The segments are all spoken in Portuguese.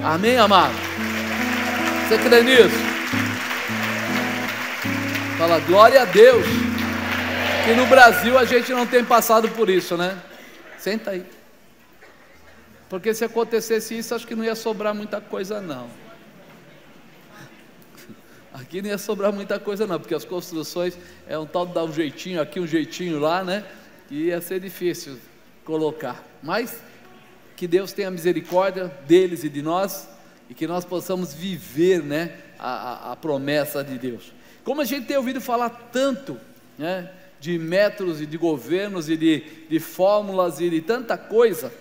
Amém, amado? Você crê nisso? Fala, glória a Deus, que no Brasil a gente não tem passado por isso, né? Senta aí. Porque se acontecesse isso, acho que não ia sobrar muita coisa não. Aqui não ia sobrar muita coisa não, porque as construções é um tal de dar um jeitinho aqui, um jeitinho lá, né? E ia ser difícil colocar. Mas que Deus tenha misericórdia deles e de nós, e que nós possamos viver, né, a promessa de Deus. Como a gente tem ouvido falar tanto, né, de métodos e de governos e de fórmulas e de tanta coisa,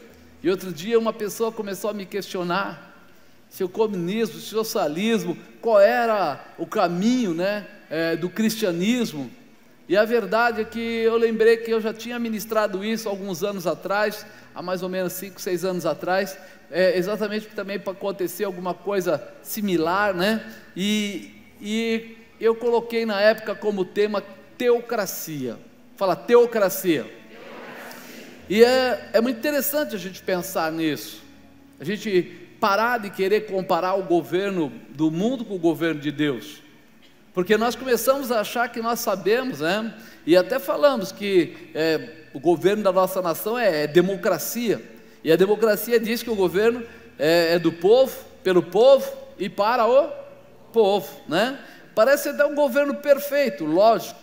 e outro dia uma pessoa começou a me questionar se o comunismo, se o socialismo, qual era o caminho, né, do cristianismo. E a verdade é que eu lembrei que eu já tinha ministrado isso alguns anos atrás, há mais ou menos 5, 6 anos atrás, exatamente também para acontecer alguma coisa similar, né? E eu coloquei na época como tema teocracia. Fala, teocracia. E é muito interessante a gente pensar nisso, a gente parar de querer comparar o governo do mundo com o governo de Deus, porque nós começamos a achar que nós sabemos, né? E até falamos que o governo da nossa nação é democracia, e a democracia diz que o governo é do povo, pelo povo e para o povo, né? Parece até um governo perfeito, lógico,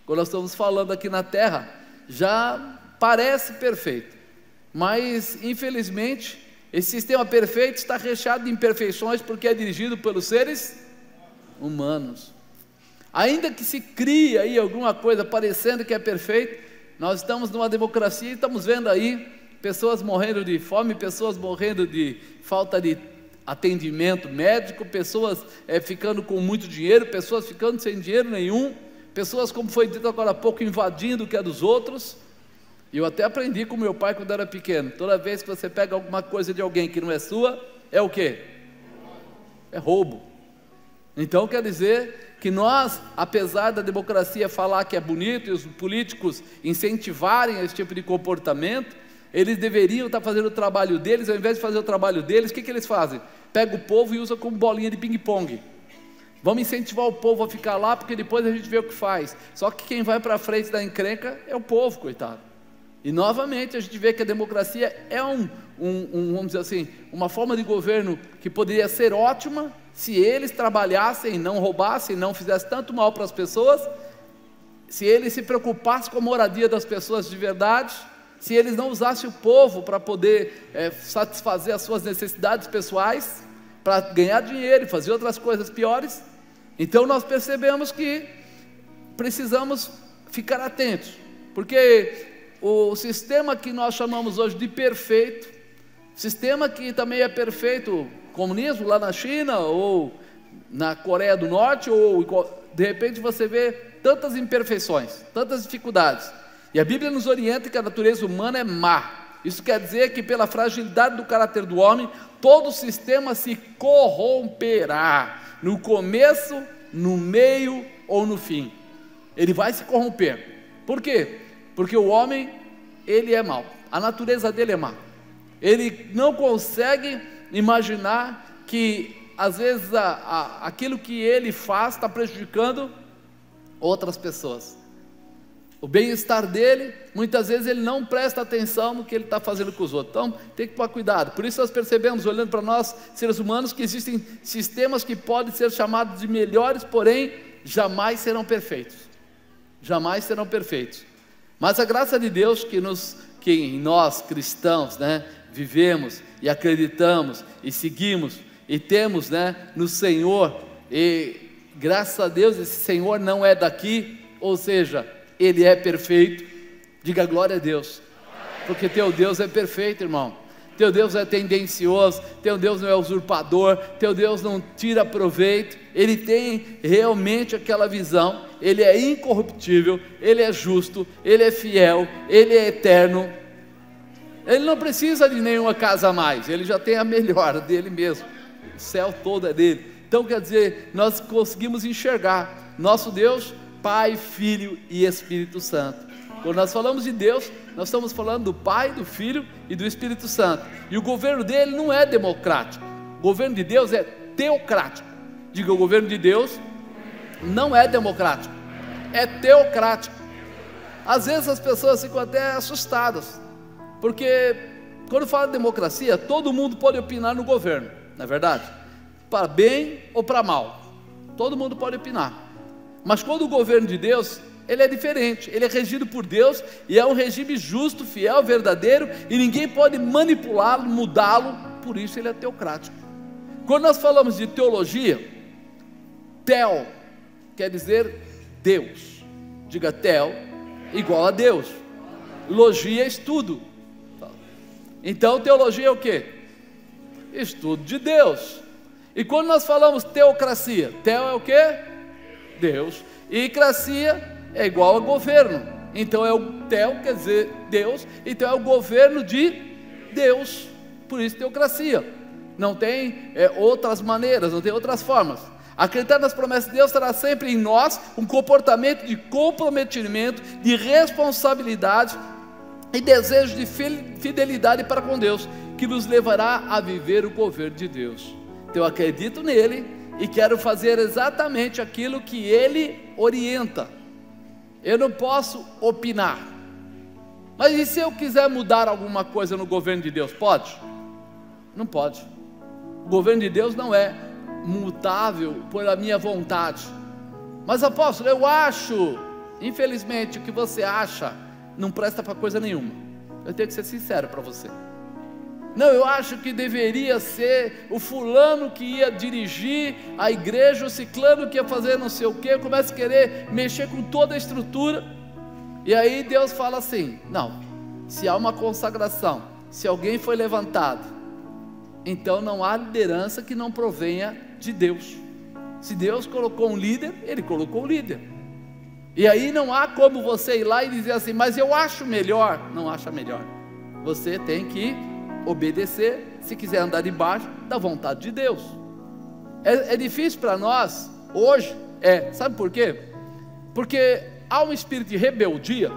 quando nós estamos falando aqui na terra, já parece perfeito, mas infelizmente esse sistema perfeito está recheado de imperfeições, porque é dirigido pelos seres humanos. Ainda que se crie aí alguma coisa parecendo que é perfeito, nós estamos numa democracia e estamos vendo aí pessoas morrendo de fome, pessoas morrendo de falta de atendimento médico, pessoas ficando com muito dinheiro, pessoas ficando sem dinheiro nenhum, pessoas, como foi dito agora há pouco, invadindo o que é dos outros. E eu até aprendi com meu pai quando era pequeno, toda vez que você pega alguma coisa de alguém que não é sua, é o quê? É roubo. Então quer dizer que nós, apesar da democracia falar que é bonito e os políticos incentivarem esse tipo de comportamento, eles deveriam estar fazendo o trabalho deles. Ao invés de fazer o trabalho deles, o que eles fazem? Pega o povo e usa como bolinha de ping-pong. Vamos incentivar o povo a ficar lá, porque depois a gente vê o que faz. Só que quem vai para frente da encrenca é o povo, coitado. E novamente a gente vê que a democracia é vamos dizer assim, uma forma de governo que poderia ser ótima se eles trabalhassem, não roubassem, não fizessem tanto mal para as pessoas, se eles se preocupassem com a moradia das pessoas de verdade, se eles não usassem o povo para poder satisfazer as suas necessidades pessoais, para ganhar dinheiro e fazer outras coisas piores. Então nós percebemos que precisamos ficar atentos, porque o sistema que nós chamamos hoje de perfeito, sistema que também é perfeito, comunismo lá na China, ou na Coreia do Norte, ou de repente você vê tantas imperfeições, tantas dificuldades, e a Bíblia nos orienta que a natureza humana é má. Isso quer dizer que pela fragilidade do caráter do homem, todo o sistema se corromperá, no começo, no meio ou no fim, ele vai se corromper. Por quê? Porque o homem, ele é mau, a natureza dele é má, ele não consegue imaginar que às vezes aquilo que ele faz está prejudicando outras pessoas, o bem-estar dele, muitas vezes ele não presta atenção no que ele está fazendo com os outros. Então tem que tomar cuidado. Por isso nós percebemos, olhando para nós, seres humanos, que existem sistemas que podem ser chamados de melhores, porém jamais serão perfeitos, jamais serão perfeitos. Mas a graça de Deus que em nós cristãos, né, vivemos e acreditamos e seguimos e temos, né, no Senhor, e graças a Deus esse Senhor não é daqui, ou seja, Ele é perfeito. Diga glória a Deus, porque teu Deus é perfeito, irmão. Teu Deus é tendencioso, teu Deus não é usurpador, teu Deus não tira proveito, Ele tem realmente aquela visão, Ele é incorruptível, Ele é justo, Ele é fiel, Ele é eterno, Ele não precisa de nenhuma casa a mais, Ele já tem a melhor dele mesmo, o céu todo é dele. Então quer dizer, nós conseguimos enxergar nosso Deus, Pai, Filho e Espírito Santo. Quando nós falamos de Deus, nós estamos falando do Pai, do Filho e do Espírito Santo. E o governo dele não é democrático. O governo de Deus é teocrático. Diga, o governo de Deus não é democrático, é teocrático. Às vezes as pessoas ficam até assustadas, porque quando fala de democracia, todo mundo pode opinar no governo, não é verdade? Para bem ou para mal, todo mundo pode opinar. Mas quando o governo de Deus, ele é diferente, ele é regido por Deus, e é um regime justo, fiel, verdadeiro, e ninguém pode manipulá-lo, mudá-lo, por isso ele é teocrático. Quando nós falamos de teologia, teo quer dizer Deus. Diga, teo igual a Deus. Logia é estudo. Então teologia é o quê? Estudo de Deus. E quando nós falamos teocracia, teo é o quê? Deus. E cracia é igual a governo. Então é o teo quer dizer Deus, então é o governo de Deus. Por isso teocracia. Não tem outras maneiras, não tem outras formas. Acreditar nas promessas de Deus terá sempre em nós um comportamento de comprometimento, de responsabilidade e desejo de fidelidade para com Deus, que nos levará a viver o governo de Deus. Então eu acredito nele e quero fazer exatamente aquilo que ele orienta. Eu não posso opinar. Mas e se eu quiser mudar alguma coisa no governo de Deus, pode? Não pode. O governo de Deus não é mutável pela minha vontade. Mas apóstolo, eu acho, infelizmente o que você acha não presta para coisa nenhuma. Eu tenho que ser sincero para você. Não, eu acho que deveria ser o fulano que ia dirigir a igreja, o ciclano que ia fazer não sei o que, começa a querer mexer com toda a estrutura, e aí Deus fala assim, não, se há uma consagração, se alguém foi levantado, então não há liderança que não provenha de Deus. Se Deus colocou um líder, Ele colocou um líder, e aí não há como você ir lá e dizer assim, mas eu acho melhor. Não acha melhor, você tem que obedecer, se quiser andar debaixo da vontade de Deus. É difícil para nós hoje, sabe por quê? Porque há um espírito de rebeldia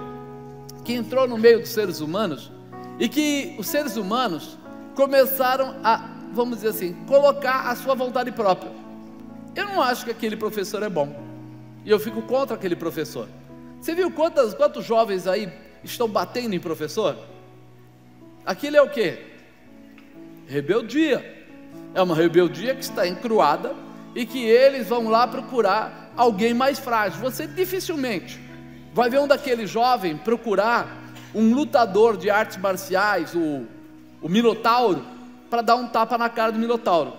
que entrou no meio dos seres humanos, e que os seres humanos começaram a, vamos dizer assim, colocar a sua vontade própria. Eu não acho que aquele professor é bom, e eu fico contra aquele professor. Você viu quantos jovens aí estão batendo em professor? Aquilo é o quê? Rebeldia. É uma rebeldia que está encruada, e que eles vão lá procurar alguém mais frágil. Você dificilmente vai ver um daquele jovem procurar um lutador de artes marciais, o Minotauro, para dar um tapa na cara do Minotauro.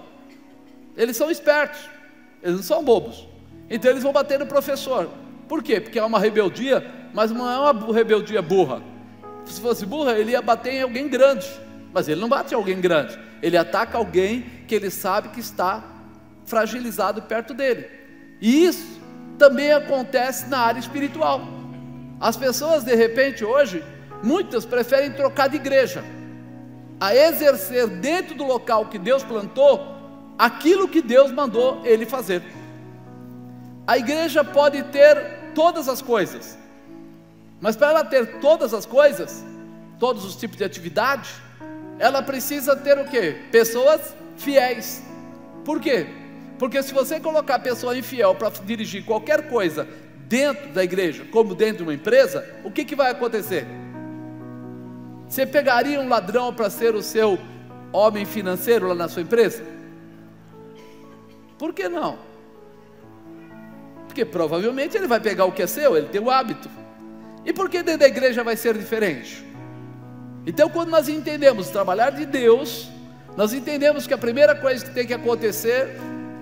Eles são espertos, eles não são bobos, então eles vão bater no professor. Por quê? Porque é uma rebeldia, mas não é uma rebeldia burra. Se fosse burra, ele ia bater em alguém grande, mas ele não bate em alguém grande, ele ataca alguém que ele sabe que está fragilizado perto dele. E isso também acontece na área espiritual. As pessoas de repente hoje, muitas preferem trocar de igreja, a exercer dentro do local que Deus plantou, aquilo que Deus mandou ele fazer. A igreja pode ter todas as coisas, mas para ela ter todas as coisas, todos os tipos de atividade, ela precisa ter o quê? Pessoas fiéis. Por quê? Porque se você colocar pessoa infiel para dirigir qualquer coisa dentro da igreja, como dentro de uma empresa, o que vai acontecer? Você pegaria um ladrão para ser o seu homem financeiro lá na sua empresa? Por que não? Porque provavelmente ele vai pegar o que é seu, ele tem o hábito. E por que dentro da igreja vai ser diferente? Então, quando nós entendemos trabalhar de Deus, nós entendemos que a primeira coisa que tem que acontecer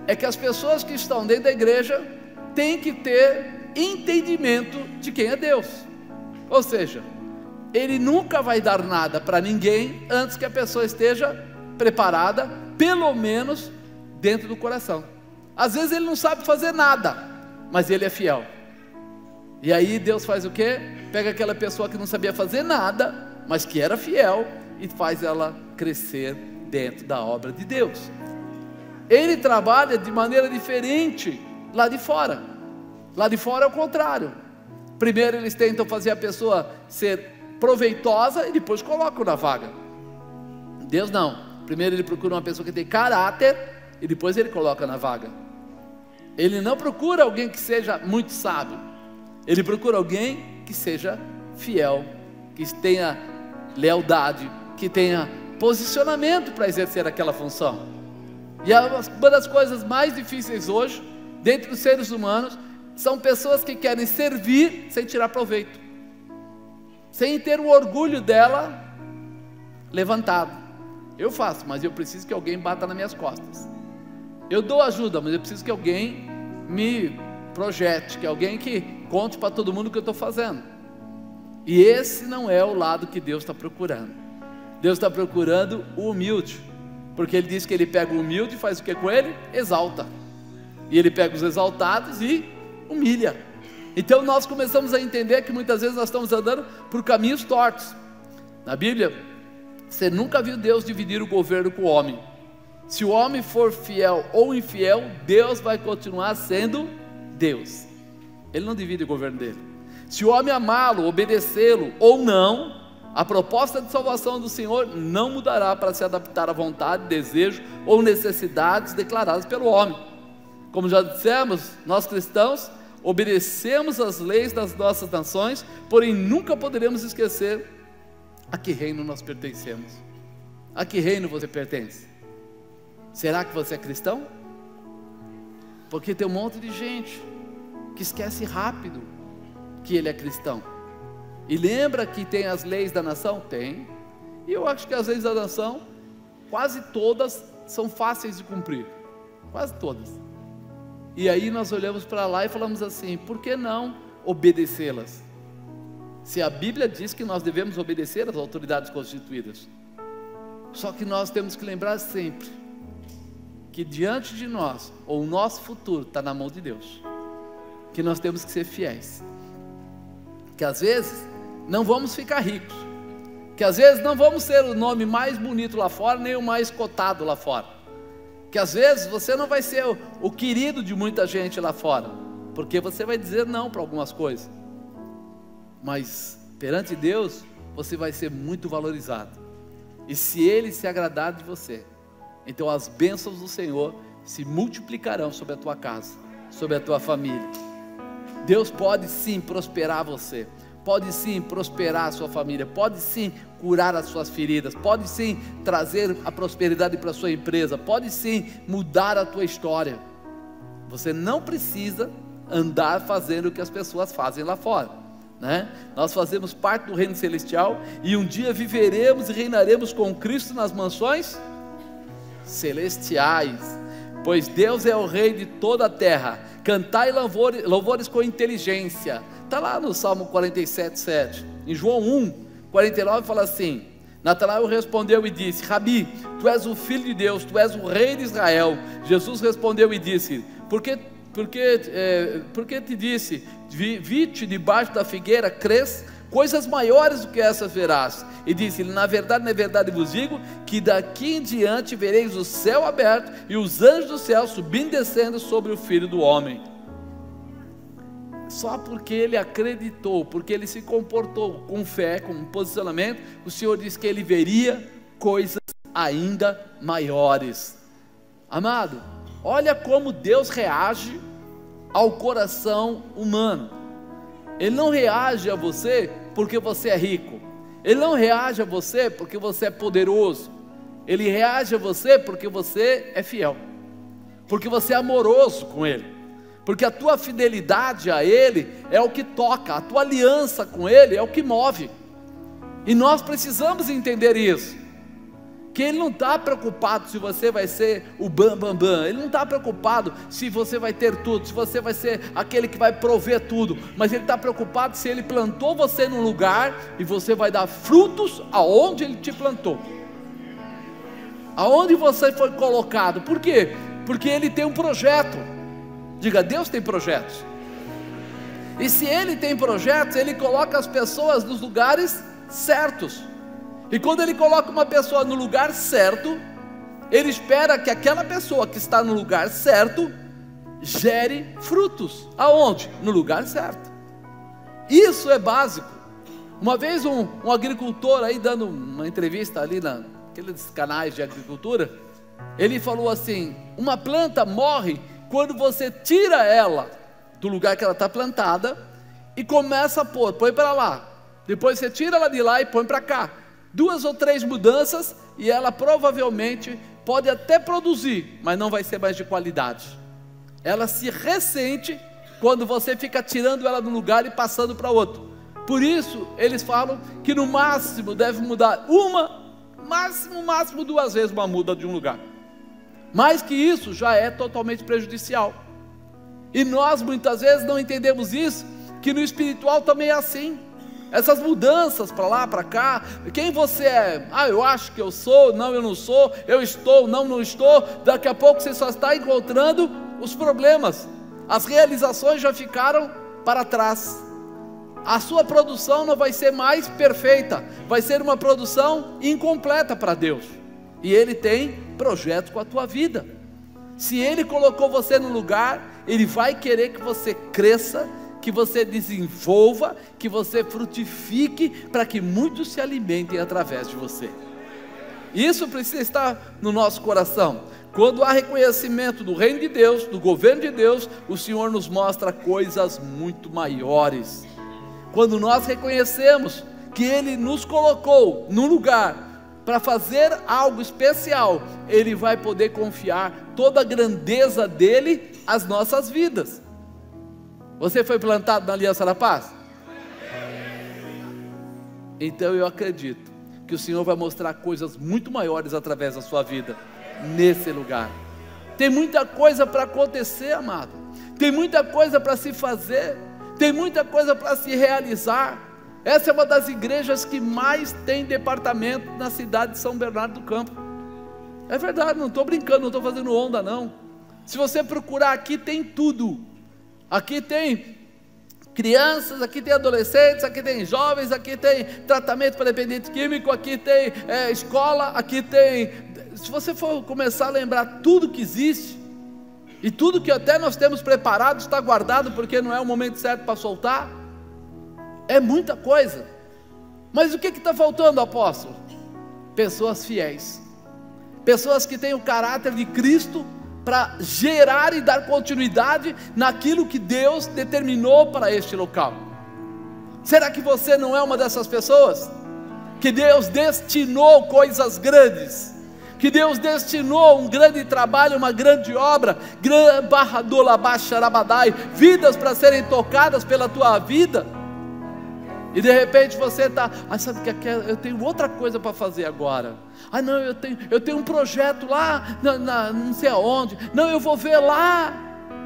é que as pessoas que estão dentro da igreja têm que ter entendimento de quem é Deus. Ou seja, Ele nunca vai dar nada para ninguém antes que a pessoa esteja preparada, pelo menos dentro do coração. Às vezes ele não sabe fazer nada, mas ele é fiel. E aí Deus faz o quê? Pega aquela pessoa que não sabia fazer nada, mas que era fiel, e faz ela crescer dentro da obra de Deus. Ele trabalha de maneira diferente lá de fora. Lá de fora é o contrário. Primeiro eles tentam fazer a pessoa ser proveitosa e depois colocam na vaga. Deus não. Primeiro ele procura uma pessoa que tem caráter e depois ele coloca na vaga. Ele não procura alguém que seja muito sábio, ele procura alguém que seja fiel, que tenha lealdade, que tenha posicionamento para exercer aquela função. E uma das coisas mais difíceis hoje, dentre os seres humanos, são pessoas que querem servir sem tirar proveito, sem ter o orgulho dela levantado. Eu faço, mas eu preciso que alguém bata nas minhas costas. Eu dou ajuda, mas eu preciso que alguém me projete, que alguém que conte para todo mundo o que eu estou fazendo. E esse não é o lado que Deus está procurando. Deus está procurando o humilde, porque Ele diz que Ele pega o humilde e faz o que com ele? Exalta. E Ele pega os exaltados e humilha. Então nós começamos a entender que muitas vezes nós estamos andando por caminhos tortos. Na Bíblia, você nunca viu Deus dividir o governo com o homem. Se o homem for fiel ou infiel, Deus vai continuar sendo Deus. Ele não divide o governo dele. Se o homem amá-lo, obedecê-lo ou não, a proposta de salvação do Senhor não mudará para se adaptar à vontade, desejo ou necessidades declaradas pelo homem. Como já dissemos, nós cristãos obedecemos as leis das nossas nações, porém nunca poderemos esquecer a que reino nós pertencemos. A que reino você pertence? Será que você é cristão? Porque tem um monte de gente que esquece rápido que ele é cristão. E lembra que tem as leis da nação? Tem. E eu acho que as leis da nação, quase todas são fáceis de cumprir. Quase todas. E aí nós olhamos para lá e falamos assim: por que não obedecê-las? Se a Bíblia diz que nós devemos obedecer às autoridades constituídas. Só que nós temos que lembrar sempre que diante de nós, ou o nosso futuro está na mão de Deus, que nós temos que ser fiéis, que às vezes não vamos ficar ricos, que às vezes não vamos ser o nome mais bonito lá fora, nem o mais cotado lá fora, que às vezes você não vai ser o querido de muita gente lá fora, porque você vai dizer não para algumas coisas, mas perante Deus você vai ser muito valorizado, e se Ele se agradar de você, então as bênçãos do Senhor se multiplicarão sobre a tua casa, sobre a tua família. Deus pode sim prosperar você, pode sim prosperar a sua família, pode sim curar as suas feridas, pode sim trazer a prosperidade para a sua empresa, pode sim mudar a tua história. Você não precisa andar fazendo o que as pessoas fazem lá fora, né? Nós fazemos parte do reino celestial e um dia viveremos e reinaremos com Cristo nas mansões celestiais, pois Deus é o rei de toda a terra. Cantai louvores com inteligência. Está lá no Salmo 47:7. Em João 1:49 fala assim: Natanael respondeu e disse: Rabi, tu és o filho de Deus, tu és o rei de Israel. Jesus respondeu e disse: Por que te disse, vi-te debaixo da figueira, crês? Coisas maiores do que essas verás. E disse-lhe: na verdade vos digo, que daqui em diante vereis o céu aberto, e os anjos do céu subindo e descendo sobre o Filho do Homem. Só porque ele acreditou, porque ele se comportou com fé, com posicionamento, o Senhor disse que ele veria coisas ainda maiores. Amado, olha como Deus reage ao coração humano. Ele não reage a você porque você é rico, Ele não reage a você porque você é poderoso, Ele reage a você porque você é fiel, porque você é amoroso com Ele, porque a tua fidelidade a Ele é o que toca, a tua aliança com Ele é o que move. E nós precisamos entender isso, que Ele não está preocupado se você vai ser o bam. Ele não está preocupado se você vai ter tudo, se você vai ser aquele que vai prover tudo, mas Ele está preocupado se Ele plantou você num lugar e você vai dar frutos aonde Ele te plantou, aonde você foi colocado. Por quê? Porque Ele tem um projeto. Diga: Deus tem projetos. E se Ele tem projetos, Ele coloca as pessoas nos lugares certos. E quando Ele coloca uma pessoa no lugar certo, Ele espera que aquela pessoa que está no lugar certo gere frutos. Aonde? No lugar certo. Isso é básico. Uma vez um agricultor aí dando uma entrevista ali aqueles canais de agricultura, ele falou assim: uma planta morre quando você tira ela do lugar que ela está plantada e começa a põe para lá, depois você tira ela de lá e põe para cá, 2 ou 3 mudanças, e ela provavelmente pode até produzir, mas não vai ser mais de qualidade. Ela se ressente quando você fica tirando ela de um lugar e passando para outro. Por isso eles falam que no máximo deve mudar máximo 2 vezes uma muda de um lugar. Mais que isso já é totalmente prejudicial. E nós muitas vezes não entendemos isso, que no espiritual também é assim. Essas mudanças para lá, para cá, quem você é? Eu acho que eu sou, não, eu não sou, eu estou, não estou. Daqui a pouco você só está encontrando os problemas. As realizações já ficaram para trás. A sua produção não vai ser mais perfeita, vai ser uma produção incompleta para Deus. E Ele tem projetos com a tua vida. Se Ele colocou você no lugar, Ele vai querer que você cresça, que você desenvolva, que você frutifique, para que muitos se alimentem através de você. Isso precisa estar no nosso coração. Quando há reconhecimento do reino de Deus, do governo de Deus, o Senhor nos mostra coisas muito maiores. Quando nós reconhecemos que Ele nos colocou num lugar para fazer algo especial, Ele vai poder confiar toda a grandeza dEle às nossas vidas. Você foi plantado na Aliança da Paz? Então eu acredito que o Senhor vai mostrar coisas muito maiores através da sua vida, nesse lugar. Tem muita coisa para acontecer, amado. Tem muita coisa para se fazer. Tem muita coisa para se realizar. Essa é uma das igrejas que mais tem departamento na cidade de São Bernardo do Campo. É verdade, não estou brincando, não estou fazendo onda não. Se você procurar aqui, tem tudo. Aqui tem crianças, aqui tem adolescentes, aqui tem jovens, aqui tem tratamento para dependente químico, aqui tem escola, aqui tem... Se você for começar a lembrar tudo que existe, e tudo que até nós temos preparado, está guardado, porque não é o momento certo para soltar, é muita coisa. Mas o que está faltando, apóstolo? Pessoas fiéis, pessoas que têm o caráter de Cristo, para gerar e dar continuidade naquilo que Deus determinou para este local. Será que você não é uma dessas pessoas? Que Deus destinou coisas grandes, que Deus destinou um grande trabalho, uma grande obra, vidas para serem tocadas pela tua vida, e de repente você está, sabe o que eu tenho outra coisa para fazer agora, não, eu tenho um projeto lá, não sei aonde, não, eu vou ver lá,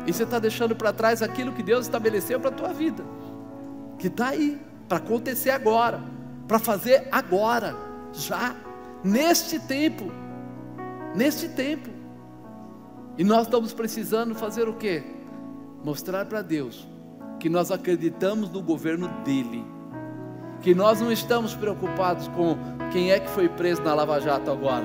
e você está deixando para trás aquilo que Deus estabeleceu para a tua vida, que está aí, para acontecer agora, para fazer agora, já, neste tempo, e nós estamos precisando fazer o quê? Mostrar para Deus, que nós acreditamos no governo dEle, que nós não estamos preocupados com quem é que foi preso na Lava Jato agora,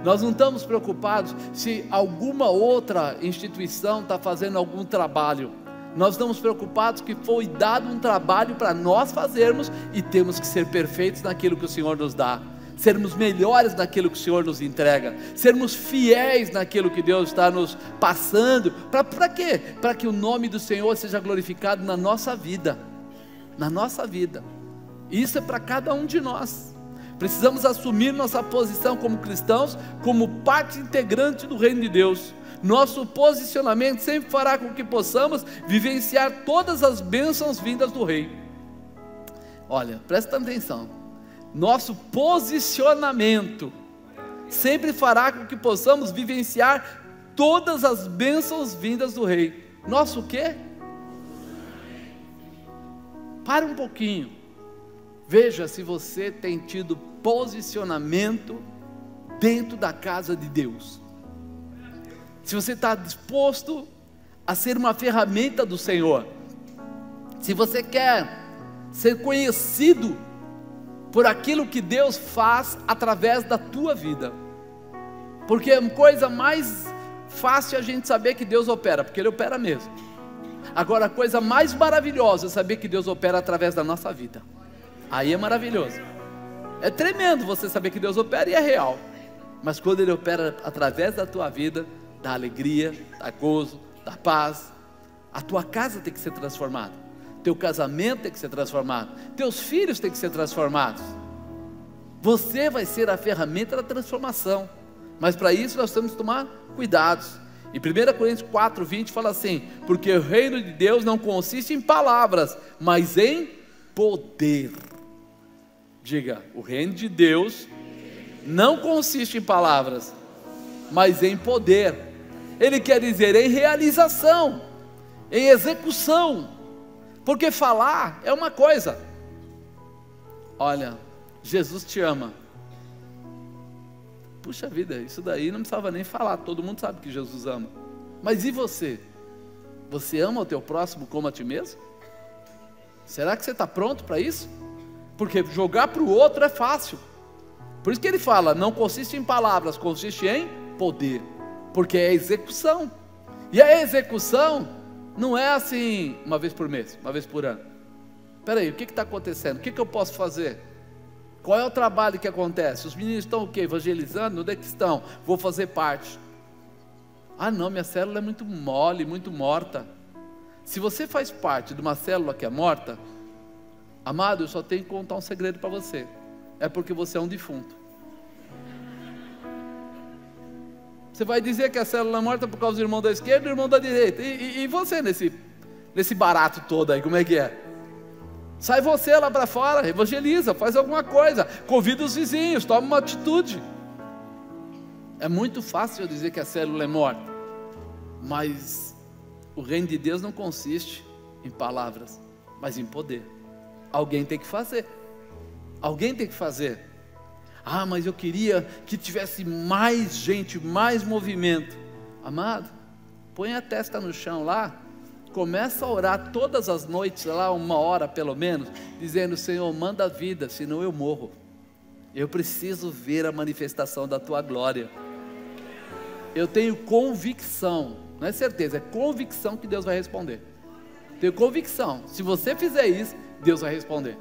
nós não estamos preocupados se alguma outra instituição está fazendo algum trabalho, nós estamos preocupados que foi dado um trabalho para nós fazermos, e temos que ser perfeitos naquilo que o Senhor nos dá, sermos melhores naquilo que o Senhor nos entrega, sermos fiéis naquilo que Deus está nos passando, para quê? Para que o nome do Senhor seja glorificado na nossa vida, isso é para cada um de nós. Precisamos assumir nossa posição como cristãos, como parte integrante do reino de Deus. Nosso posicionamento sempre fará com que possamos vivenciar todas as bênçãos vindas do Rei. Olha, presta atenção, nosso posicionamento sempre fará com que possamos vivenciar todas as bênçãos vindas do Rei. Nosso o quê? Para um pouquinho, veja se você tem tido posicionamento dentro da casa de Deus, se você está disposto a ser uma ferramenta do Senhor, se você quer ser conhecido por aquilo que Deus faz através da tua vida, porque é coisa mais fácil a gente saber que Deus opera, porque Ele opera mesmo. Agora a coisa mais maravilhosa é saber que Deus opera através da nossa vida. Aí é maravilhoso, é tremendo você saber que Deus opera, e é real, mas quando Ele opera através da tua vida, dá alegria, dá gozo, dá paz. A tua casa tem que ser transformada, teu casamento tem que ser transformado, teus filhos têm que ser transformados. Você vai ser a ferramenta da transformação, mas para isso nós temos que tomar cuidados. E 1 Coríntios 4:20 fala assim: porque o reino de Deus não consiste em palavras, mas em poder. Diga, o reino de Deus não consiste em palavras, mas em poder. Ele quer dizer em realização, em execução, porque falar é uma coisa. Olha, Jesus te ama. Puxa vida, isso daí não precisava nem falar, todo mundo sabe que Jesus ama. Mas e você? Você ama o teu próximo como a ti mesmo? Será que você está pronto para isso? Porque jogar para o outro é fácil. Por isso que ele fala, não consiste em palavras, consiste em poder, porque é execução. E a execução não é assim, uma vez por mês, uma vez por ano. Espera aí, o que está acontecendo? O que eu posso fazer? Qual é o trabalho que acontece? Os meninos estão o quê? Evangelizando? Onde é que estão? Vou fazer parte. Ah não, minha célula é muito mole, muito morta. Se você faz parte de uma célula que é morta, amado, eu só tenho que contar um segredo para você. É porque você é um defunto. Você vai dizer que a célula é morta por causa do irmão da esquerda e do irmão da direita. E você nesse barato todo aí, como é que é? Sai você lá para fora, evangeliza, faz alguma coisa, convida os vizinhos, toma uma atitude. É muito fácil eu dizer que a célula é morta, mas o reino de Deus não consiste em palavras, mas em poder. Alguém tem que fazer. Alguém tem que fazer. Ah, mas eu queria que tivesse mais gente, mais movimento. Amado, põe a testa no chão lá, começa a orar todas as noites lá, 1 hora pelo menos, dizendo: Senhor, manda vida, senão eu morro. Eu preciso ver a manifestação da tua glória. Eu tenho convicção, não é certeza, é convicção que Deus vai responder. Tenho convicção, se você fizer isso, Deus vai responder.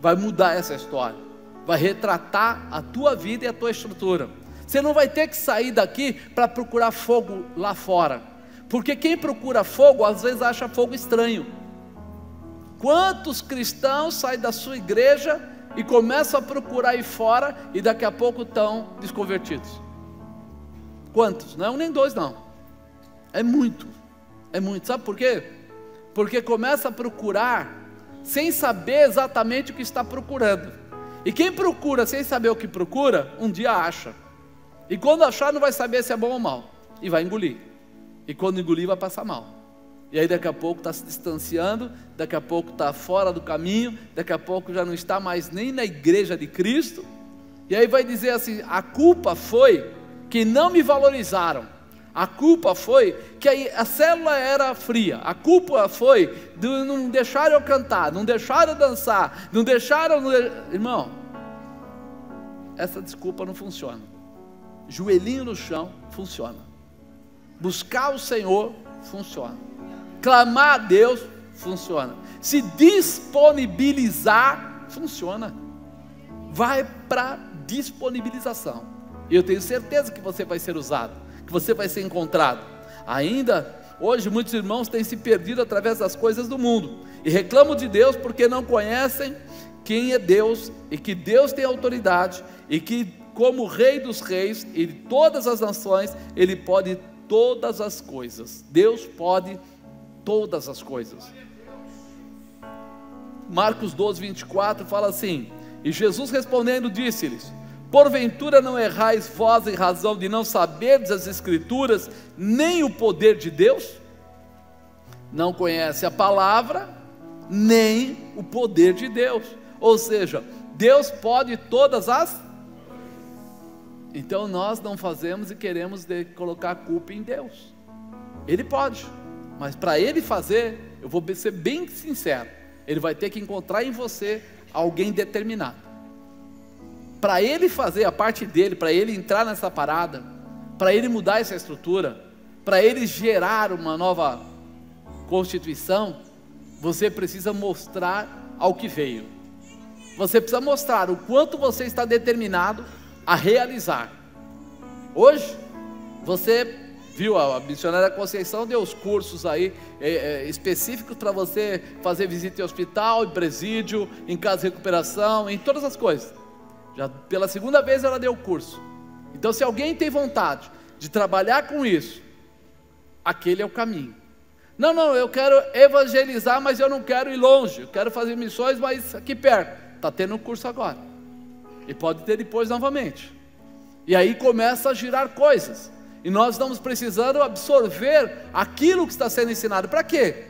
Vai mudar essa história, vai retratar a tua vida e a tua estrutura. Você não vai ter que sair daqui para procurar fogo lá fora, porque quem procura fogo, às vezes acha fogo estranho. Quantos cristãos saem da sua igreja e começam a procurar aí fora, e daqui a pouco estão desconvertidos? Quantos? Não é um nem dois não, é muito, sabe por quê? Porque começa a procurar, sem saber exatamente o que está procurando. E quem procura sem saber o que procura, um dia acha, e quando achar não vai saber se é bom ou mal, e vai engolir. E quando engolir vai passar mal. E aí daqui a pouco está se distanciando, daqui a pouco está fora do caminho, daqui a pouco já não está mais nem na igreja de Cristo. E aí vai dizer assim: a culpa foi que não me valorizaram, a culpa foi que a célula era fria, a culpa foi de não deixaram eu cantar, não deixaram eu dançar, não deixaram... Irmão, essa desculpa não funciona. Joelhinho no chão, funciona. Buscar o Senhor, funciona. Clamar a Deus, funciona. Se disponibilizar, funciona. Vai para disponibilização. E eu tenho certeza que você vai ser usado, que você vai ser encontrado. Ainda hoje muitos irmãos têm se perdido através das coisas do mundo, e reclamam de Deus porque não conhecem quem é Deus, e que Deus tem autoridade, e que como Rei dos Reis e de todas as nações, Ele pode todas as coisas. Deus pode todas as coisas. Marcos 12:24 fala assim: e Jesus respondendo disse-lhes: porventura não errais vós em razão de não saberdes as Escrituras, nem o poder de Deus? Não conhece a palavra, nem o poder de Deus. Ou seja, Deus pode todas as... Então nós não fazemos e queremos colocar a culpa em Deus. Ele pode, mas para Ele fazer, eu vou ser bem sincero, Ele vai ter que encontrar em você alguém determinado. Para Ele fazer a parte dele, para Ele entrar nessa parada, para Ele mudar essa estrutura, para Ele gerar uma nova constituição, você precisa mostrar ao que veio. Você precisa mostrar o quanto você está determinado a realizar. Hoje, você viu, a missionária Conceição deu os cursos aí específicos para você fazer visita em hospital, em presídio, em casa de recuperação, em todas as coisas. Já pela segunda vez ela deu o curso. Então, se alguém tem vontade de trabalhar com isso, aquele é o caminho. Não, eu quero evangelizar, mas eu não quero ir longe, eu quero fazer missões, mas aqui perto. Está tendo um curso agora, e pode ter depois novamente, e aí começa a girar coisas, e nós estamos precisando absorver aquilo que está sendo ensinado. Para quê?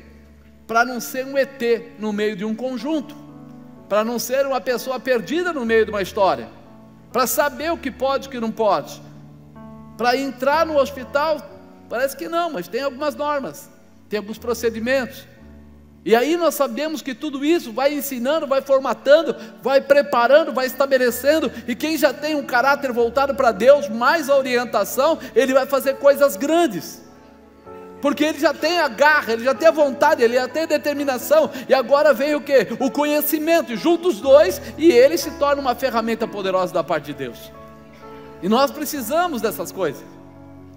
Para não ser um ET no meio de um conjunto, para não ser uma pessoa perdida no meio de uma história, para saber o que pode e o que não pode. Para entrar no hospital, parece que não, mas tem algumas normas, tem alguns procedimentos, e aí nós sabemos que tudo isso vai ensinando, vai formatando, vai preparando, vai estabelecendo, e quem já tem um caráter voltado para Deus, mais a orientação, ele vai fazer coisas grandes, porque ele já tem a garra, ele já tem a vontade, ele já tem a determinação, e agora vem o que? O conhecimento, e junta os dois, e ele se torna uma ferramenta poderosa da parte de Deus. E nós precisamos dessas coisas,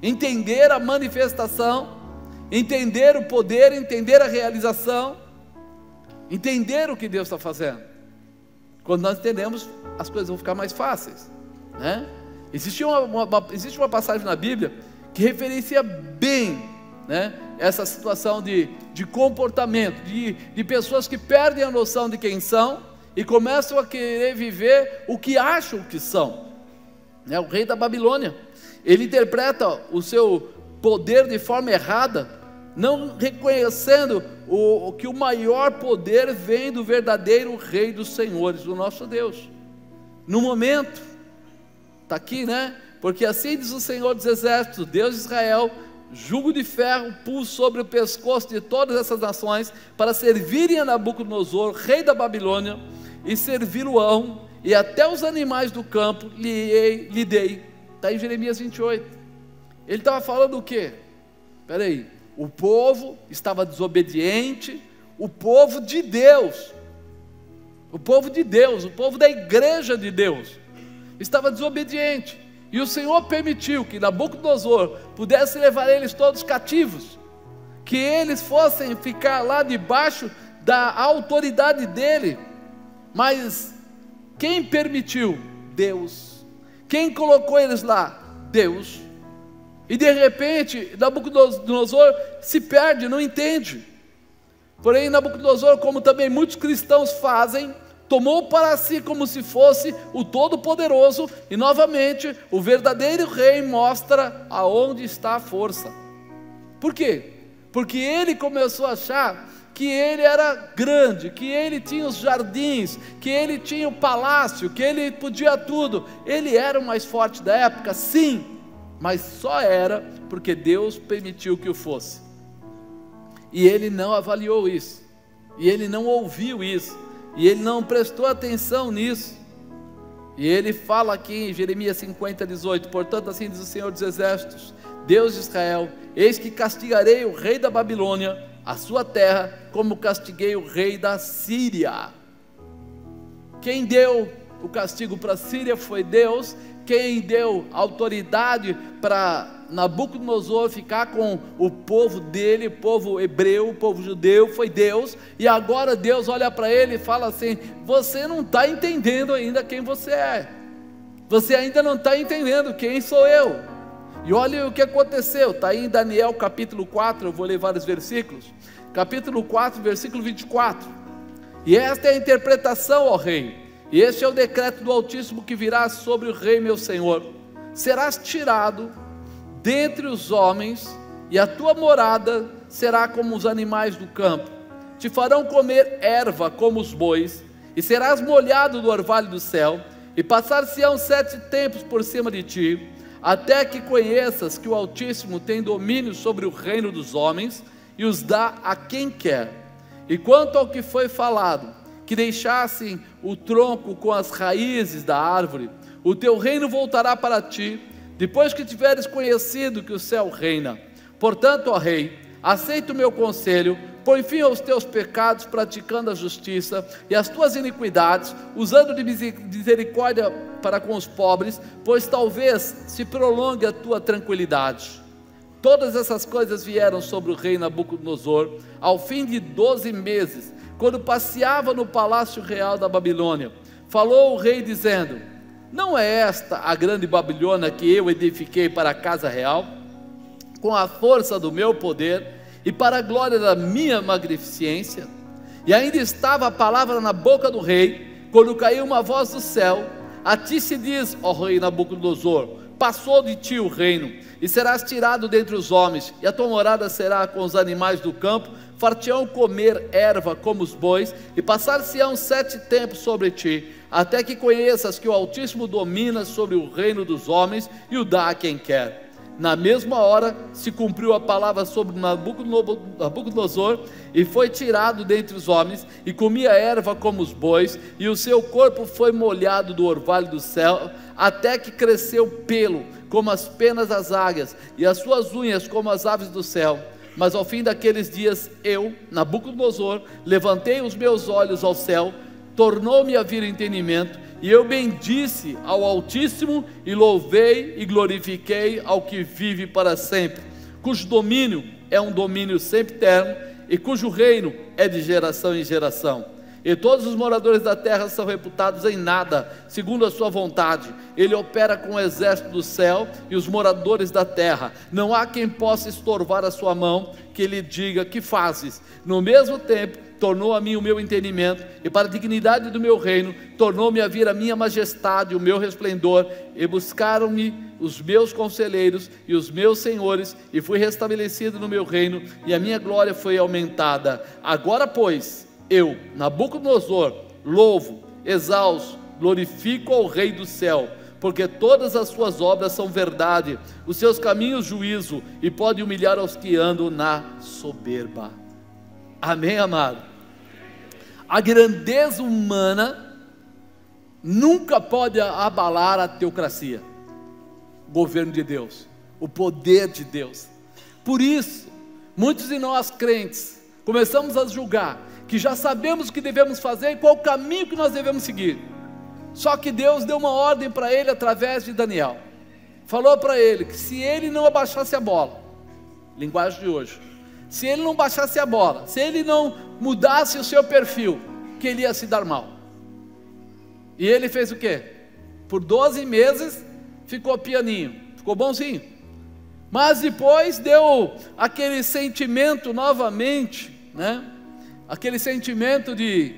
entender a manifestação, entender o poder, entender a realização, entender o que Deus está fazendo. Quando nós entendemos, as coisas vão ficar mais fáceis, né? Existe uma passagem na Bíblia que referencia bem, né, essa situação de comportamento, de pessoas que perdem a noção de quem são e começam a querer viver o que acham que são, né? O rei da Babilônia, ele interpreta o seu poder de forma errada, não reconhecendo que o maior poder vem do verdadeiro Rei dos Senhores, do nosso Deus. No momento, está aqui, né? Porque assim diz o Senhor dos Exércitos, Deus de Israel: jugo de ferro pus sobre o pescoço de todas essas nações, para servirem a Nabucodonosor, rei da Babilônia, e servi-lo-ão, e até os animais do campo lhe dei. Está em Jeremias 28. Ele estava falando o quê? Espera aí, o povo estava desobediente, o povo de Deus, o povo de Deus, o povo da igreja de Deus, estava desobediente, e o Senhor permitiu que Nabucodonosor pudesse levar eles todos cativos, que eles fossem ficar lá debaixo da autoridade dele. Mas quem permitiu? Deus. Quem colocou eles lá? Deus. E de repente Nabucodonosor se perde, não entende. Porém Nabucodonosor, como também muitos cristãos fazem, tomou para si como se fosse o Todo-Poderoso, e novamente o verdadeiro rei mostra aonde está a força. Por quê? Porque ele começou a achar que ele era grande, que ele tinha os jardins, que ele tinha o palácio, que ele podia tudo. Ele era o mais forte da época, sim, mas só era porque Deus permitiu que o fosse. E ele não avaliou isso, e ele não ouviu isso, e ele não prestou atenção nisso. E ele fala aqui em Jeremias 50:18: portanto assim diz o Senhor dos Exércitos, Deus de Israel: eis que castigarei o rei da Babilônia, a sua terra, como castiguei o rei da Síria. Quem deu o castigo para a Síria foi Deus. Quem deu autoridade para Nabucodonosor ficar com o povo dele, o povo hebreu, o povo judeu, foi Deus. E agora Deus olha para ele e fala assim: você não está entendendo ainda quem você é, você ainda não está entendendo quem sou eu. E olha o que aconteceu, está aí em Daniel capítulo 4, eu vou ler vários versículos, capítulo 4, versículo 24, e esta é a interpretação, ó rei, e este é o decreto do Altíssimo que virá sobre o rei meu senhor: serás tirado dentre os homens, e a tua morada será como os animais do campo, te farão comer erva como os bois, e serás molhado do orvalho do céu, e passar-se-ão 7 tempos por cima de ti, até que conheças que o Altíssimo tem domínio sobre o reino dos homens, e os dá a quem quer. E quanto ao que foi falado, que deixassem o tronco com as raízes da árvore, o teu reino voltará para ti, depois que tiveres conhecido que o céu reina. Portanto, ó rei, aceita o meu conselho, põe fim aos teus pecados, praticando a justiça e as tuas iniquidades, usando de misericórdia para com os pobres, pois talvez se prolongue a tua tranquilidade. Todas essas coisas vieram sobre o rei Nabucodonosor, ao fim de 12 meses, quando passeava no palácio real da Babilônia. Falou o rei dizendo: não é esta a grande Babilônia que eu edifiquei para a casa real, com a força do meu poder e para a glória da minha magnificência? E ainda estava a palavra na boca do rei, quando caiu uma voz do céu: a ti se diz, ó rei Nabucodonosor, passou de ti o reino, e serás tirado dentre os homens, e a tua morada será com os animais do campo, far-te-ão comer erva como os bois, e passar-se-ão 7 tempos sobre ti, até que conheças que o Altíssimo domina sobre o reino dos homens, e o dá a quem quer. Na mesma hora se cumpriu a palavra sobre Nabucodonosor, e foi tirado dentre os homens, e comia erva como os bois, e o seu corpo foi molhado do orvalho do céu, até que cresceu pelo, como as penas das águias, e as suas unhas como as aves do céu. Mas ao fim daqueles dias, eu, Nabucodonosor, levantei os meus olhos ao céu, tornou-me a vir entendimento, e eu bendisse ao Altíssimo, e louvei e glorifiquei ao que vive para sempre, cujo domínio é um domínio sempre eterno, e cujo reino é de geração em geração. E todos os moradores da terra são reputados em nada, segundo a sua vontade. Ele opera com o exército do céu e os moradores da terra. Não há quem possa estorvar a sua mão, que lhe diga: que fazes? No mesmo tempo, tornou a mim o meu entendimento, e para a dignidade do meu reino, tornou-me a vir a minha majestade, o meu resplendor, e buscaram-me os meus conselheiros e os meus senhores, e fui restabelecido no meu reino, e a minha glória foi aumentada. Agora, pois, eu, Nabucodonosor, louvo, exalço, glorifico ao Rei do céu, porque todas as suas obras são verdade, os seus caminhos juízo, e pode humilhar aos que andam na soberba. Amém, amado? A grandeza humana nunca pode abalar a teocracia, o governo de Deus, o poder de Deus. Por isso, muitos de nós crentes começamos a julgar que já sabemos o que devemos fazer e qual o caminho que nós devemos seguir. Só que Deus deu uma ordem para ele através de Daniel. Falou para ele que se ele não abaixasse a bola, linguagem de hoje, se ele não baixasse a bola, se ele não mudasse o seu perfil, que ele ia se dar mal. E ele fez o quê? Por 12 meses ficou pianinho, ficou bonzinho. Mas depois deu aquele sentimento novamente, né? Aquele sentimento de: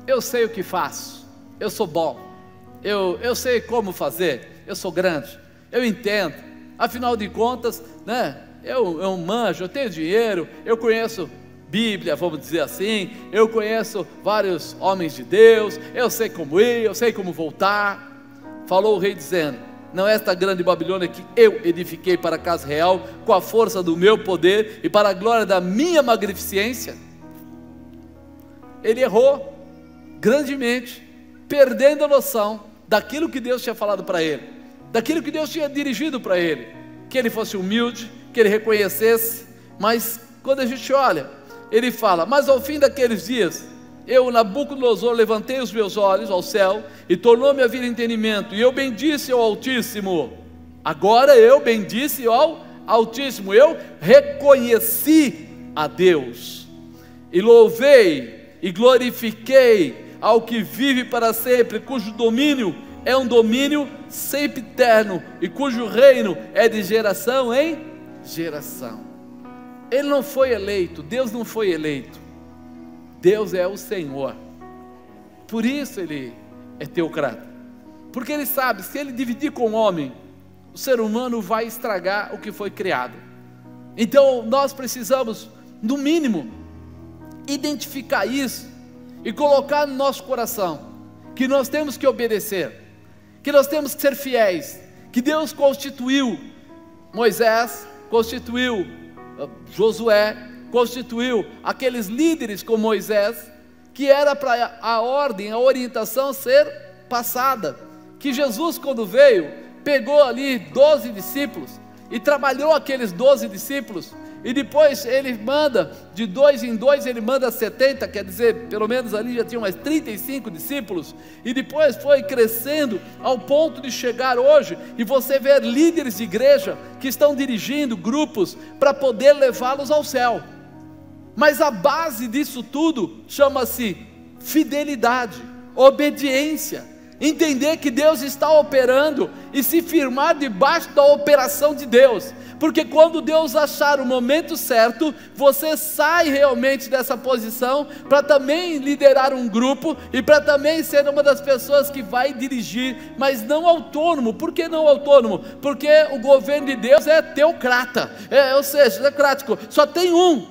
eu sei o que faço, eu sou bom, eu sei como fazer, eu sou grande, eu entendo, afinal de contas, né? Eu manjo, eu tenho dinheiro, eu conheço Bíblia, vamos dizer assim, eu conheço vários homens de Deus, eu sei como ir, eu sei como voltar. Falou o rei dizendo: não é esta grande Babilônia que eu edifiquei para a casa real, com a força do meu poder e para a glória da minha magnificência? Ele errou grandemente, perdendo a noção daquilo que Deus tinha falado para ele, daquilo que Deus tinha dirigido para ele, que ele fosse humilde, que ele reconhecesse. Mas quando a gente olha, ele fala: mas ao fim daqueles dias, eu, Nabucodonosor, levantei os meus olhos ao céu, e tornou-me a vir entendimento, e eu bendisse ao Altíssimo. Agora eu bendisse ao Altíssimo, eu reconheci a Deus, e louvei e glorifiquei ao que vive para sempre, cujo domínio é um domínio sempre eterno, e cujo reino é de geração em geração. Ele não foi eleito, Deus não foi eleito, Deus é o Senhor. Por isso ele é teocrata, porque ele sabe, se ele dividir com o homem, o ser humano vai estragar o que foi criado. Então nós precisamos, no mínimo, identificar isso e colocar no nosso coração que nós temos que obedecer, que nós temos que ser fiéis, que Deus constituiu Moisés, constituiu Josué, constituiu aqueles líderes com Moisés, que era para a ordem, a orientação ser passada, que Jesus, quando veio, pegou ali 12 discípulos e trabalhou aqueles 12 discípulos, E depois ele manda, de 2 em 2, ele manda 70, quer dizer, pelo menos ali já tinha mais 35 discípulos, e depois foi crescendo ao ponto de chegar hoje, e você vê líderes de igreja que estão dirigindo grupos para poder levá-los ao céu. Mas a base disso tudo chama-se fidelidade, obediência, entender que Deus está operando e se firmar debaixo da operação de Deus, porque quando Deus achar o momento certo, você sai realmente dessa posição para também liderar um grupo e para também ser uma das pessoas que vai dirigir, mas não autônomo. Por que não autônomo? Porque o governo de Deus é teocrata, ou seja, teocrático, só tem um,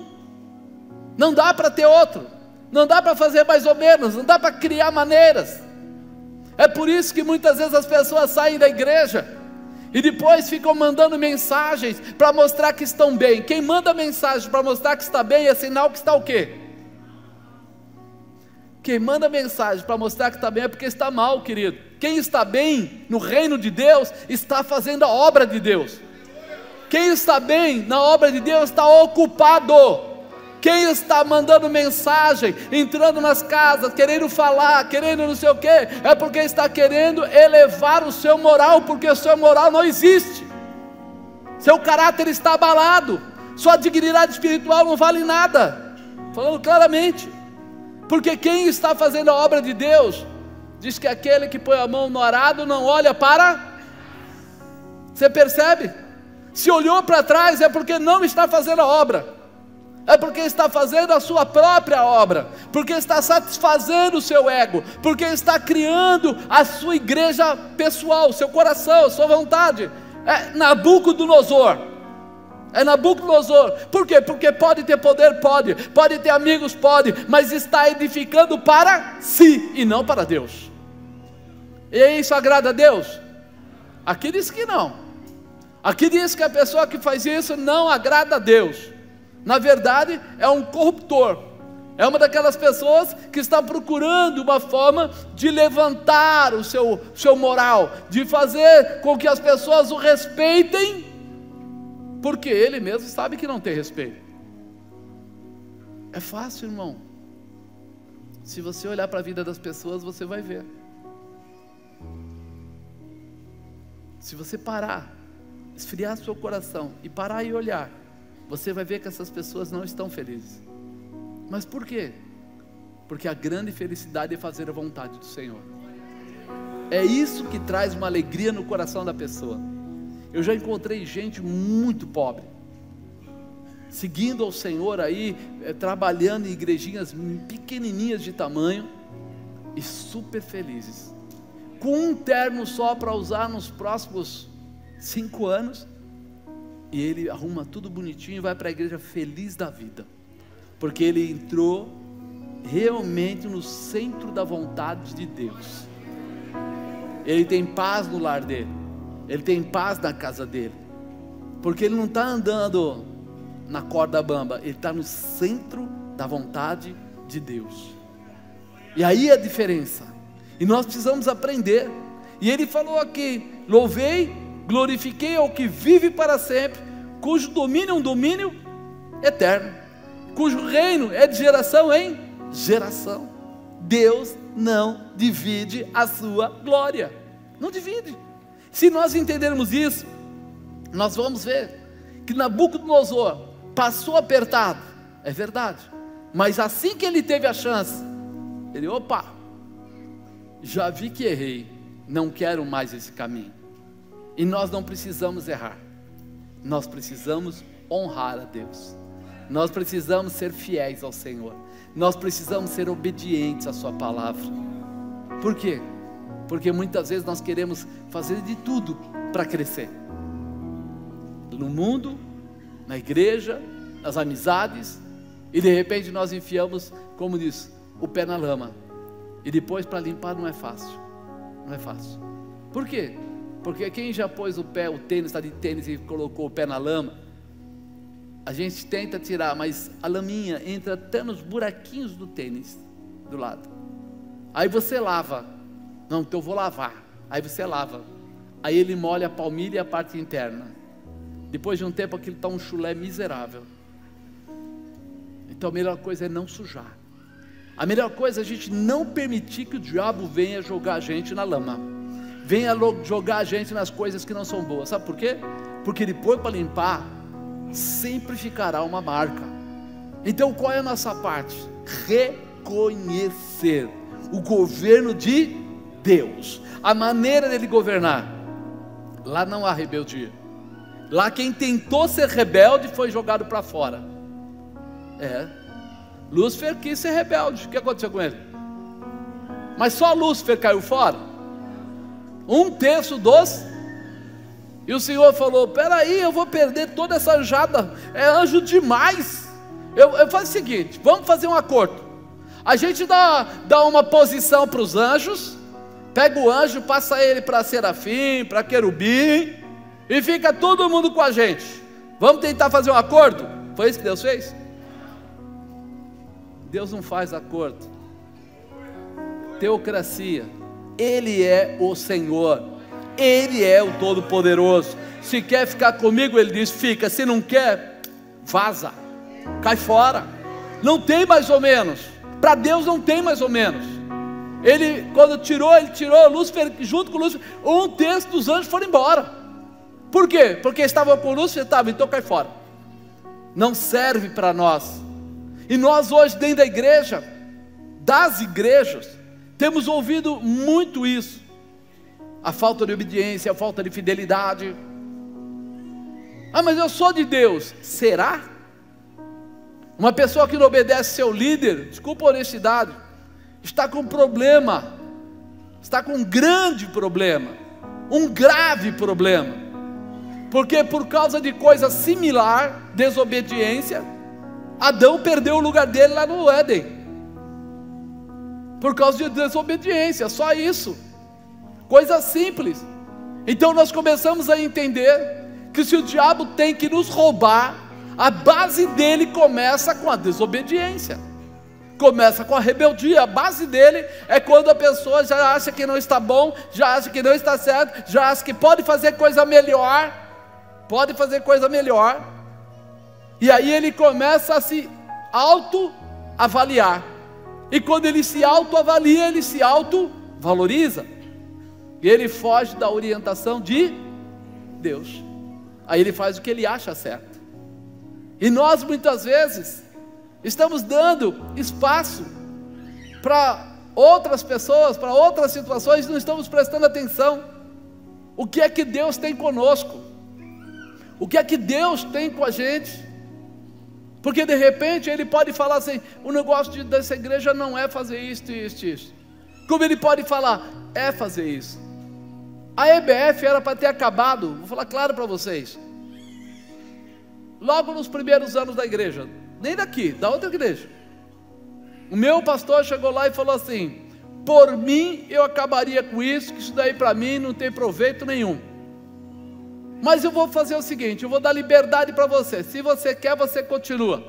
não dá para ter outro, não dá para fazer mais ou menos, não dá para criar maneiras. É por isso que muitas vezes as pessoas saem da igreja e depois ficam mandando mensagens para mostrar que estão bem. Quem manda mensagem para mostrar que está bem é sinal que está o quê? Quem manda mensagem para mostrar que está bem é porque está mal, querido. Quem está bem no reino de Deus está fazendo a obra de Deus. Quem está bem na obra de Deus está ocupado. Quem está mandando mensagem, entrando nas casas, querendo falar, querendo não sei o que, é porque está querendo elevar o seu moral, porque o seu moral não existe, seu caráter está abalado, sua dignidade espiritual não vale nada, falando claramente, porque quem está fazendo a obra de Deus, diz que aquele que põe a mão no arado não olha para, você percebe? Se olhou para trás é porque não está fazendo a obra, é porque está fazendo a sua própria obra, porque está satisfazendo o seu ego, porque está criando a sua igreja pessoal, seu coração, sua vontade. É Nabucodonosor, por quê? Porque pode ter poder, pode ter amigos, mas está edificando para si, e não para Deus. E isso agrada a Deus? Aqui diz que não, aqui diz que a pessoa que faz isso não agrada a Deus. Na verdade é um corruptor, é uma daquelas pessoas que está procurando uma forma de levantar o seu moral, de fazer com que as pessoas o respeitem, porque ele mesmo sabe que não tem respeito. É fácil, irmão, se você olhar para a vida das pessoas você vai ver. Se você parar, esfriar seu coração e parar e olhar, você vai ver que essas pessoas não estão felizes. Mas por quê? Porque a grande felicidade é fazer a vontade do Senhor. É isso que traz uma alegria no coração da pessoa. Eu já encontrei gente muito pobre, seguindo ao Senhor aí, trabalhando em igrejinhas pequenininhas de tamanho, e super felizes, com um terno só para usar nos próximos 5 anos, e ele arruma tudo bonitinho e vai para a igreja feliz da vida, porque ele entrou realmente no centro da vontade de Deus. Ele tem paz no lar dele, ele tem paz na casa dele, porque ele não está andando na corda bamba, ele está no centro da vontade de Deus. E aí é a diferença, e nós precisamos aprender. E ele falou aqui: louvei, glorifiquei ao que vive para sempre, cujo domínio é um domínio eterno, cujo reino é de geração em geração. Deus não divide a sua glória, não divide. Se nós entendermos isso, nós vamos ver que Nabucodonosor passou apertado, é verdade, mas assim que ele teve a chance, ele, opa, já vi que errei, não quero mais esse caminho. E nós não precisamos errar, nós precisamos honrar a Deus, nós precisamos ser fiéis ao Senhor, nós precisamos ser obedientes à sua palavra. Por quê? Porque muitas vezes nós queremos fazer de tudo para crescer, no mundo, na igreja, nas amizades, e de repente nós enfiamos, como diz, o pé na lama, e depois para limpar não é fácil, não é fácil. Por quê? Porque quem já pôs o tênis, está de tênis e colocou o pé na lama, a gente tenta tirar, mas a laminha entra até nos buraquinhos do tênis, do lado. Aí você lava, não, então eu vou lavar. Aí você lava, aí ele molha a palmilha e a parte interna. Depois de um tempo aquilo está um chulé miserável. Então a melhor coisa é não sujar. A melhor coisa é a gente não permitir que o diabo venha jogar a gente na lama, venha jogar a gente nas coisas que não são boas. Sabe por quê? Porque depois, para limpar, sempre ficará uma marca. Então qual é a nossa parte? Reconhecer o governo de Deus, a maneira dele governar. Lá não há rebeldia. Lá quem tentou ser rebelde foi jogado para fora. Lúcifer quis ser rebelde. O que aconteceu com ele? Mas só Lúcifer caiu fora. 1/3 dos. E o Senhor falou: peraí, eu vou perder toda essa anjada, é anjo demais. Eu faço o seguinte, vamos fazer um acordo. A gente dá uma posição para os anjos, pega o anjo, passa ele para serafim, para querubim, e fica todo mundo com a gente. Vamos tentar fazer um acordo? Foi isso que Deus fez? Deus não faz acordo. Teocracia. Ele é o Senhor, Ele é o Todo-Poderoso. Se quer ficar comigo, Ele diz, fica. Se não quer, vaza, cai fora. Não tem mais ou menos. Para Deus não tem mais ou menos. Ele, quando tirou Lúcifer, junto com Lúcifer, 1/3 dos anjos foram embora. Por quê? Porque estavam com Lúcifer, então cai fora. Não serve para nós. E nós hoje dentro da igreja, das igrejas, temos ouvido muito isso. A falta de obediência, a falta de fidelidade. Ah, mas eu sou de Deus. Será? Uma pessoa que não obedece seu líder, desculpa a honestidade, está com problema. Está com um grande problema. Um grave problema. Porque por causa de coisa similar, desobediência, Adão perdeu o lugar dele lá no Éden. Por causa de desobediência, só isso. Coisa simples. Então nós começamos a entender que se o diabo tem que nos roubar, a base dele começa com a desobediência, começa com a rebeldia. A base dele é quando a pessoa já acha que não está bom, já acha que não está certo, já acha que pode fazer coisa melhor, e aí ele começa a se autoavaliar. E quando ele se autoavalia, ele se autovaloriza. E ele foge da orientação de Deus. Aí ele faz o que ele acha certo. E nós muitas vezes estamos dando espaço para outras pessoas, para outras situações, não estamos prestando atenção. O que é que Deus tem conosco? O que é que Deus tem com a gente? Porque de repente ele pode falar assim, o negócio dessa igreja não é fazer isto, isto, isto. Como ele pode falar, é fazer isso. A EBF era para ter acabado, vou falar claro para vocês, logo nos primeiros anos da igreja, nem daqui, da outra igreja. O meu pastor chegou lá e falou assim, por mim eu acabaria com isso, que isso daí para mim não tem proveito nenhum. Mas eu vou fazer o seguinte, eu vou dar liberdade para você, se você quer, você continua.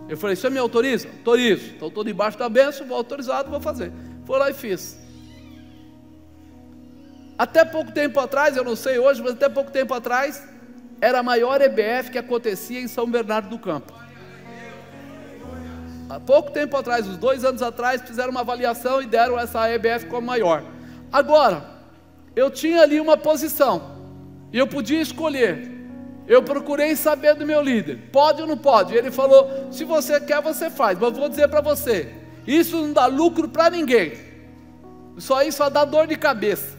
Eu falei, você me autoriza? Autorizo. Então estou debaixo da bênção, vou autorizado, vou fazer. Fui lá e fiz. Até pouco tempo atrás, eu não sei hoje, mas até pouco tempo atrás, era a maior EBF que acontecia em São Bernardo do Campo. Há pouco tempo atrás, uns 2 anos atrás, fizeram uma avaliação e deram essa EBF como maior. Agora, eu tinha ali uma posição, e eu podia escolher. Eu procurei saber do meu líder, pode ou não pode? Ele falou, se você quer você faz, mas vou dizer para você, isso não dá lucro para ninguém, só isso só dá dor de cabeça.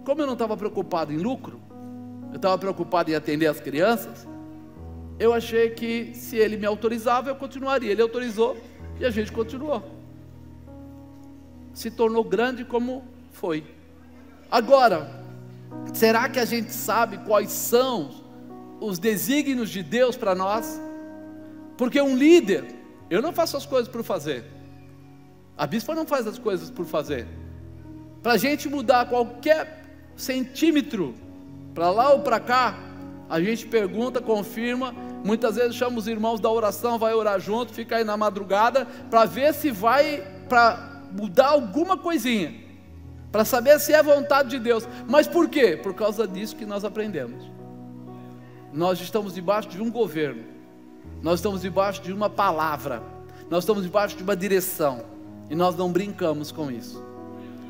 Como eu não estava preocupado em lucro, eu estava preocupado em atender as crianças, eu achei que se ele me autorizava, eu continuaria. Ele autorizou e a gente continuou. Se tornou grande como foi. Agora, será que a gente sabe quais são os desígnios de Deus para nós? Porque um líder, eu não faço as coisas por fazer. A bispa não faz as coisas por fazer. Para a gente mudar qualquer centímetro, para lá ou para cá, a gente pergunta, confirma, muitas vezes chama os irmãos da oração, vai orar junto, fica aí na madrugada, para ver se vai, para mudar alguma coisinha, para saber se é vontade de Deus. Mas por quê? Por causa disso que nós aprendemos. Nós estamos debaixo de um governo, nós estamos debaixo de uma palavra, nós estamos debaixo de uma direção, e nós não brincamos com isso.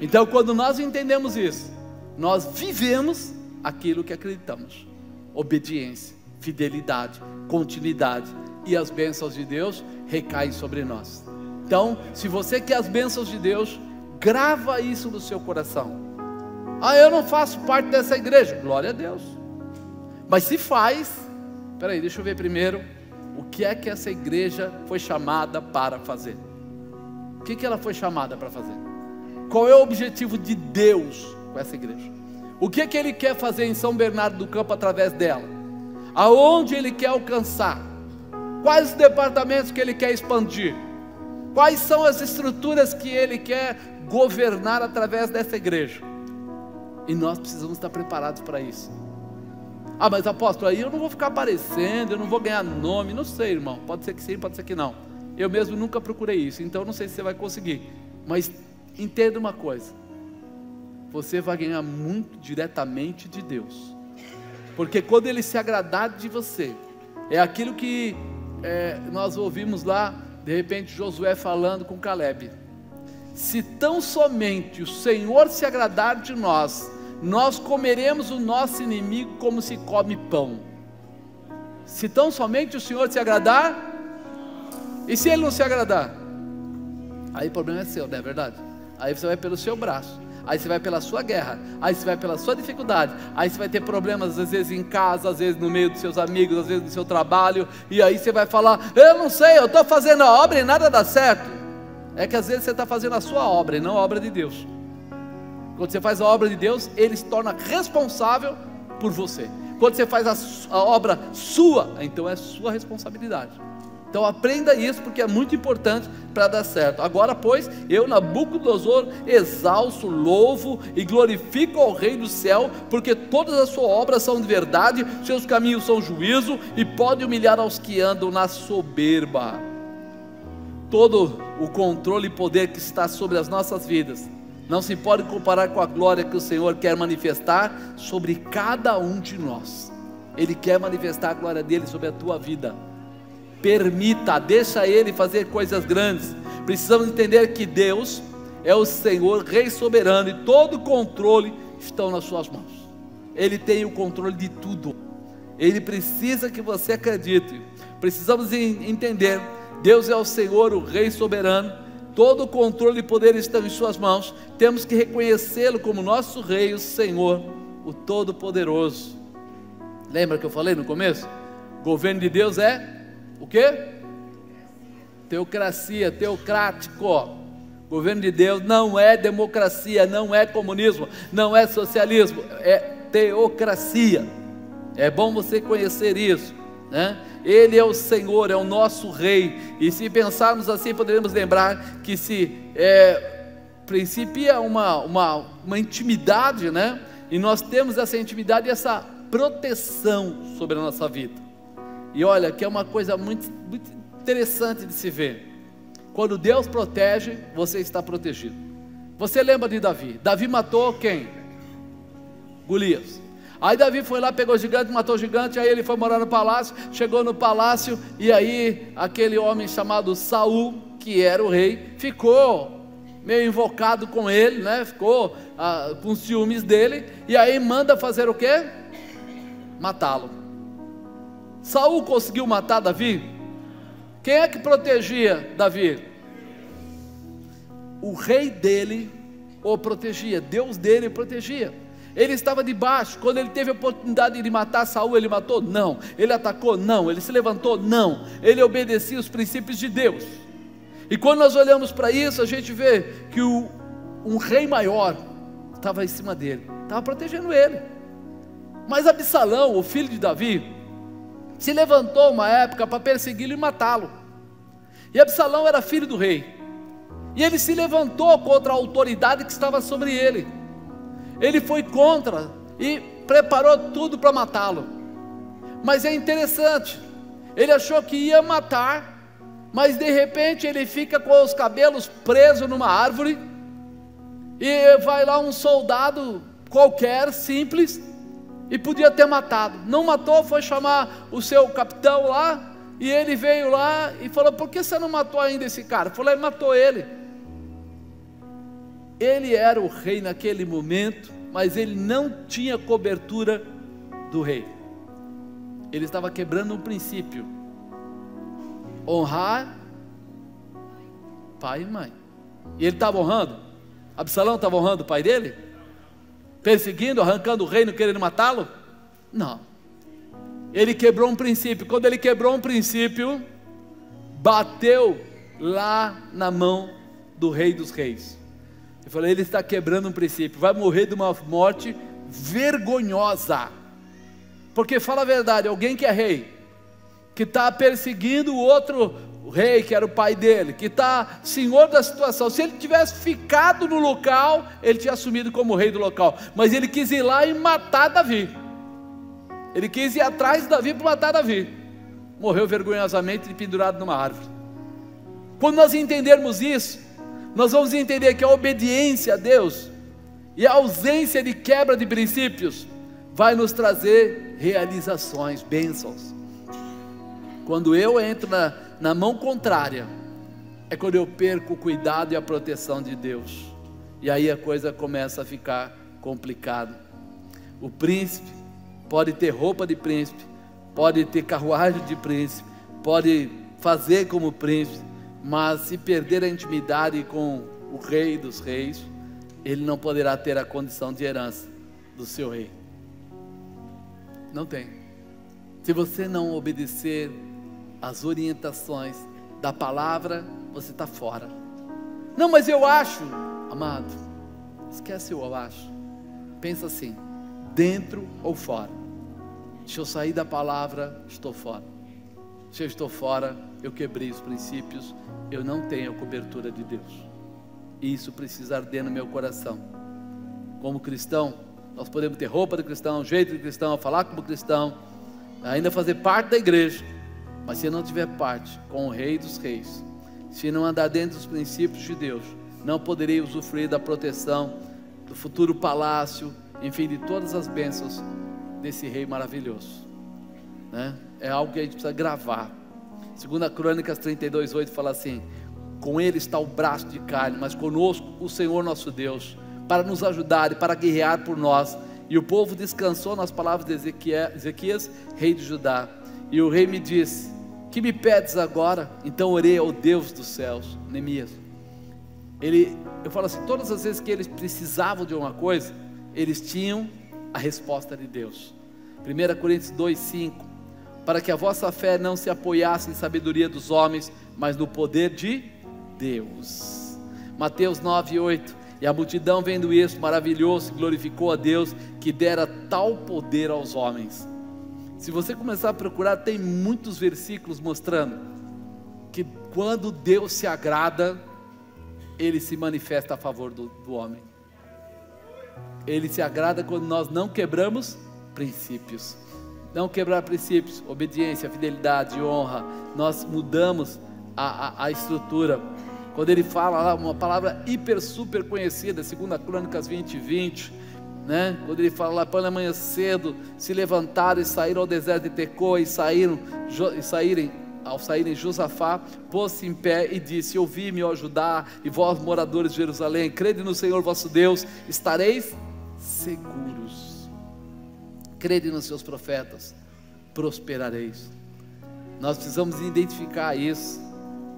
Então, quando nós entendemos isso, nós vivemos aquilo que acreditamos: obediência, fidelidade, continuidade, e as bênçãos de Deus recaem sobre nós. Então, se você quer as bênçãos de Deus, grava isso no seu coração. Eu não faço parte dessa igreja. Glória a Deus. Mas se faz, peraí, deixa eu ver primeiro o que é que essa igreja foi chamada para fazer. O que ela foi chamada para fazer? Qual é o objetivo de Deus com essa igreja? O que Ele quer fazer em São Bernardo do Campo através dela? Aonde Ele quer alcançar? Quais os departamentos que Ele quer expandir? Quais são as estruturas que Ele quer governar através dessa igreja? E nós precisamos estar preparados para isso. Mas apóstolo, aí eu não vou ficar aparecendo, eu não vou ganhar nome. Não sei, irmão, pode ser que sim, pode ser que não. Eu mesmo nunca procurei isso, então eu não sei se você vai conseguir. Mas entenda uma coisa: você vai ganhar muito diretamente de Deus, porque quando Ele se agradar de você, é aquilo que nós ouvimos lá, de repente Josué falando com Caleb: se tão somente o Senhor se agradar de nós, nós comeremos o nosso inimigo como se come pão. Se tão somente o Senhor se agradar. E se Ele não se agradar? Aí o problema é seu, não é verdade? Aí você vai pelo seu braço, aí você vai pela sua guerra, aí você vai pela sua dificuldade, aí você vai ter problemas às vezes em casa, às vezes no meio dos seus amigos, às vezes no seu trabalho, e aí você vai falar: eu não sei, eu estou fazendo a obra e nada dá certo. É que às vezes você está fazendo a sua obra e não a obra de Deus. Quando você faz a obra de Deus, Ele se torna responsável por você. Quando você faz a obra sua, então é sua responsabilidade. Então aprenda isso, porque é muito importante para dar certo. Agora, pois, eu, Nabucodonosor, exalço, louvo e glorifico ao Rei do céu, porque todas as suas obras são de verdade, seus caminhos são juízo, e pode humilhar aos que andam na soberba. Todo o controle e poder que está sobre as nossas vidas não se pode comparar com a glória que o Senhor quer manifestar sobre cada um de nós. Ele quer manifestar a glória dele sobre a tua vida. Permita, deixa Ele fazer coisas grandes. Precisamos entender que Deus é o Senhor, Rei soberano, e todo o controle está nas suas mãos. Ele tem o controle de tudo. Ele precisa que você acredite. Precisamos entender: Deus é o Senhor, o Rei soberano, todo o controle e poder estão em suas mãos. Temos que reconhecê-lo como nosso Rei, o Senhor, o Todo-Poderoso. Lembra que eu falei no começo? O governo de Deus é o quê? Teocracia, teocrático. O governo de Deus não é democracia, não é comunismo, não é socialismo, é teocracia. É bom você conhecer isso, né? Ele é o Senhor, é o nosso Rei. E se pensarmos assim, poderemos lembrar que se principia uma intimidade, né? E nós temos essa intimidade e essa proteção sobre a nossa vida. E olha, que é uma coisa muito, muito interessante de se ver. Quando Deus protege, você está protegido. Você lembra de Davi? Davi matou quem? Golias. Aí Davi foi lá, pegou o gigante, matou o gigante. Aí ele foi morar no palácio. Chegou no palácio, e aí aquele homem chamado Saul, que era o rei, ficou meio invocado com ele, né? Ficou com ciúmes dele. E aí manda fazer o quê? Matá-lo. Saul conseguiu matar Davi? Quem é que protegia Davi? O rei dele o protegia, Deus dele o protegia. Ele estava debaixo. Quando ele teve a oportunidade de matar Saul, ele matou? Não. Ele atacou? Não. Ele se levantou? Não. Ele obedecia os princípios de Deus. E quando nós olhamos para isso, a gente vê que um rei maior estava em cima dele, estava protegendo ele. Mas Absalão, o filho de Davi, se levantou uma época para persegui-lo e matá-lo. E Absalão era filho do rei, e ele se levantou contra a autoridade que estava sobre ele. Ele foi contra e preparou tudo para matá-lo. Mas é interessante, ele achou que ia matar, mas de repente ele fica com os cabelos presos numa árvore, e vai lá um soldado qualquer, simples, e podia ter matado. Não matou, foi chamar o seu capitão lá, E ele veio lá e falou: por que você não matou ainda esse cara? Falou: e matou ele. Ele era o rei naquele momento, mas ele não tinha cobertura do rei. Ele estava quebrando um princípio: honrar pai e mãe. E ele estava honrando? Absalão estava honrando o pai dele? Perseguindo, arrancando o reino, querendo matá-lo? Não. Ele quebrou um princípio. Quando ele quebrou um princípio, bateu lá na mão do rei dos reis. Eu falei: ele está quebrando um princípio, vai morrer de uma morte vergonhosa. Porque fala a verdade, alguém que é rei, que está perseguindo o outro rei, que era o pai dele, que está senhor da situação, se ele tivesse ficado no local, ele tinha assumido como rei do local, mas ele quis ir lá e matar Davi. Ele quis ir atrás de Davi para matar Davi. Morreu vergonhosamente pendurado numa árvore. Quando nós entendermos isso, nós vamos entender que a obediência a Deus e a ausência de quebra de princípios vai nos trazer realizações, bênçãos. Quando eu entro na mão contrária, é quando eu perco o cuidado e a proteção de Deus, e aí a coisa começa a ficar complicada. O príncipe pode ter roupa de príncipe, pode ter carruagem de príncipe, pode fazer como príncipe, mas se perder a intimidade com o rei dos reis, ele não poderá ter a condição de herança do seu rei. Não tem. Se você não obedecer às orientações da palavra, você está fora. Não, mas eu acho, amado, esquece o eu acho. Pensa assim: dentro ou fora? Se eu sair da palavra, estou fora. Se eu estou fora, eu quebrei os princípios, eu não tenho a cobertura de Deus. E isso precisa arder no meu coração. Como cristão, nós podemos ter roupa de cristão, jeito de cristão, falar como cristão, ainda fazer parte da igreja, mas se não tiver parte com o rei dos reis, se não andar dentro dos princípios de Deus, não poderei usufruir da proteção, do futuro palácio, enfim, de todas as bênçãos desse rei maravilhoso, né? É algo que a gente precisa gravar. 2 Crônicas 32:8 fala assim: com ele está o braço de carne, mas conosco o Senhor nosso Deus, para nos ajudar e para guerrear por nós. E o povo descansou nas palavras de Ezequias, rei de Judá. E o rei me disse: que me pedes agora? Então orei ao Deus dos céus. Neemias, eu falo assim, todas as vezes que eles precisavam de uma coisa, eles tinham a resposta de Deus. 1 Coríntios 2:5, para que a vossa fé não se apoiasse em sabedoria dos homens, mas no poder de Deus. Mateus 9:8, e a multidão vendo isso maravilhou-se, glorificou a Deus, que dera tal poder aos homens. Se você começar a procurar, tem muitos versículos mostrando que quando Deus se agrada, Ele se manifesta a favor do homem. Ele se agrada quando nós não quebramos princípios. Não quebrar princípios, obediência, fidelidade, honra, nós mudamos a estrutura. Quando ele fala lá, uma palavra hiper super conhecida, 2 Crônicas 20:20, né? Quando ele fala lá, pela manhã cedo, se levantaram e saíram ao deserto de Tecoa, ao saírem Josafá, pôs-se em pé e disse: ouvi-me, ó Judá, e vós moradores de Jerusalém, crede no Senhor vosso Deus, estareis seguros. Crede nos seus profetas, prosperareis. Nós precisamos identificar isso.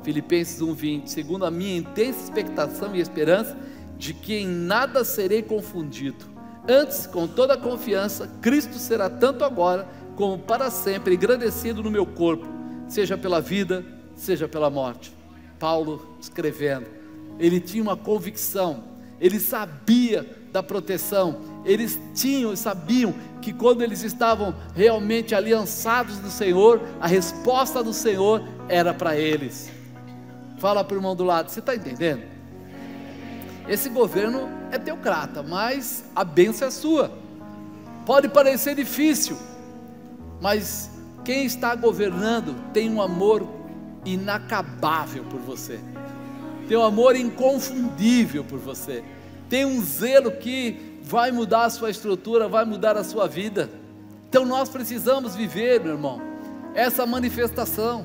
Filipenses 1:20, segundo a minha intensa expectação e esperança, de que em nada serei confundido, antes com toda a confiança, Cristo será tanto agora, como para sempre, engrandecido no meu corpo, seja pela vida, seja pela morte. Paulo escrevendo, ele tinha uma convicção, ele sabia da proteção, eles sabiam que quando eles estavam realmente aliançados no Senhor, a resposta do Senhor era para eles. Fala para o irmão do lado, você está entendendo? Esse governo é teocrata, mas a bênção é sua. Pode parecer difícil, mas quem está governando tem um amor inacabável por você, tem um amor inconfundível por você, tem um zelo que vai mudar a sua estrutura, vai mudar a sua vida. Então nós precisamos viver, meu irmão, essa manifestação.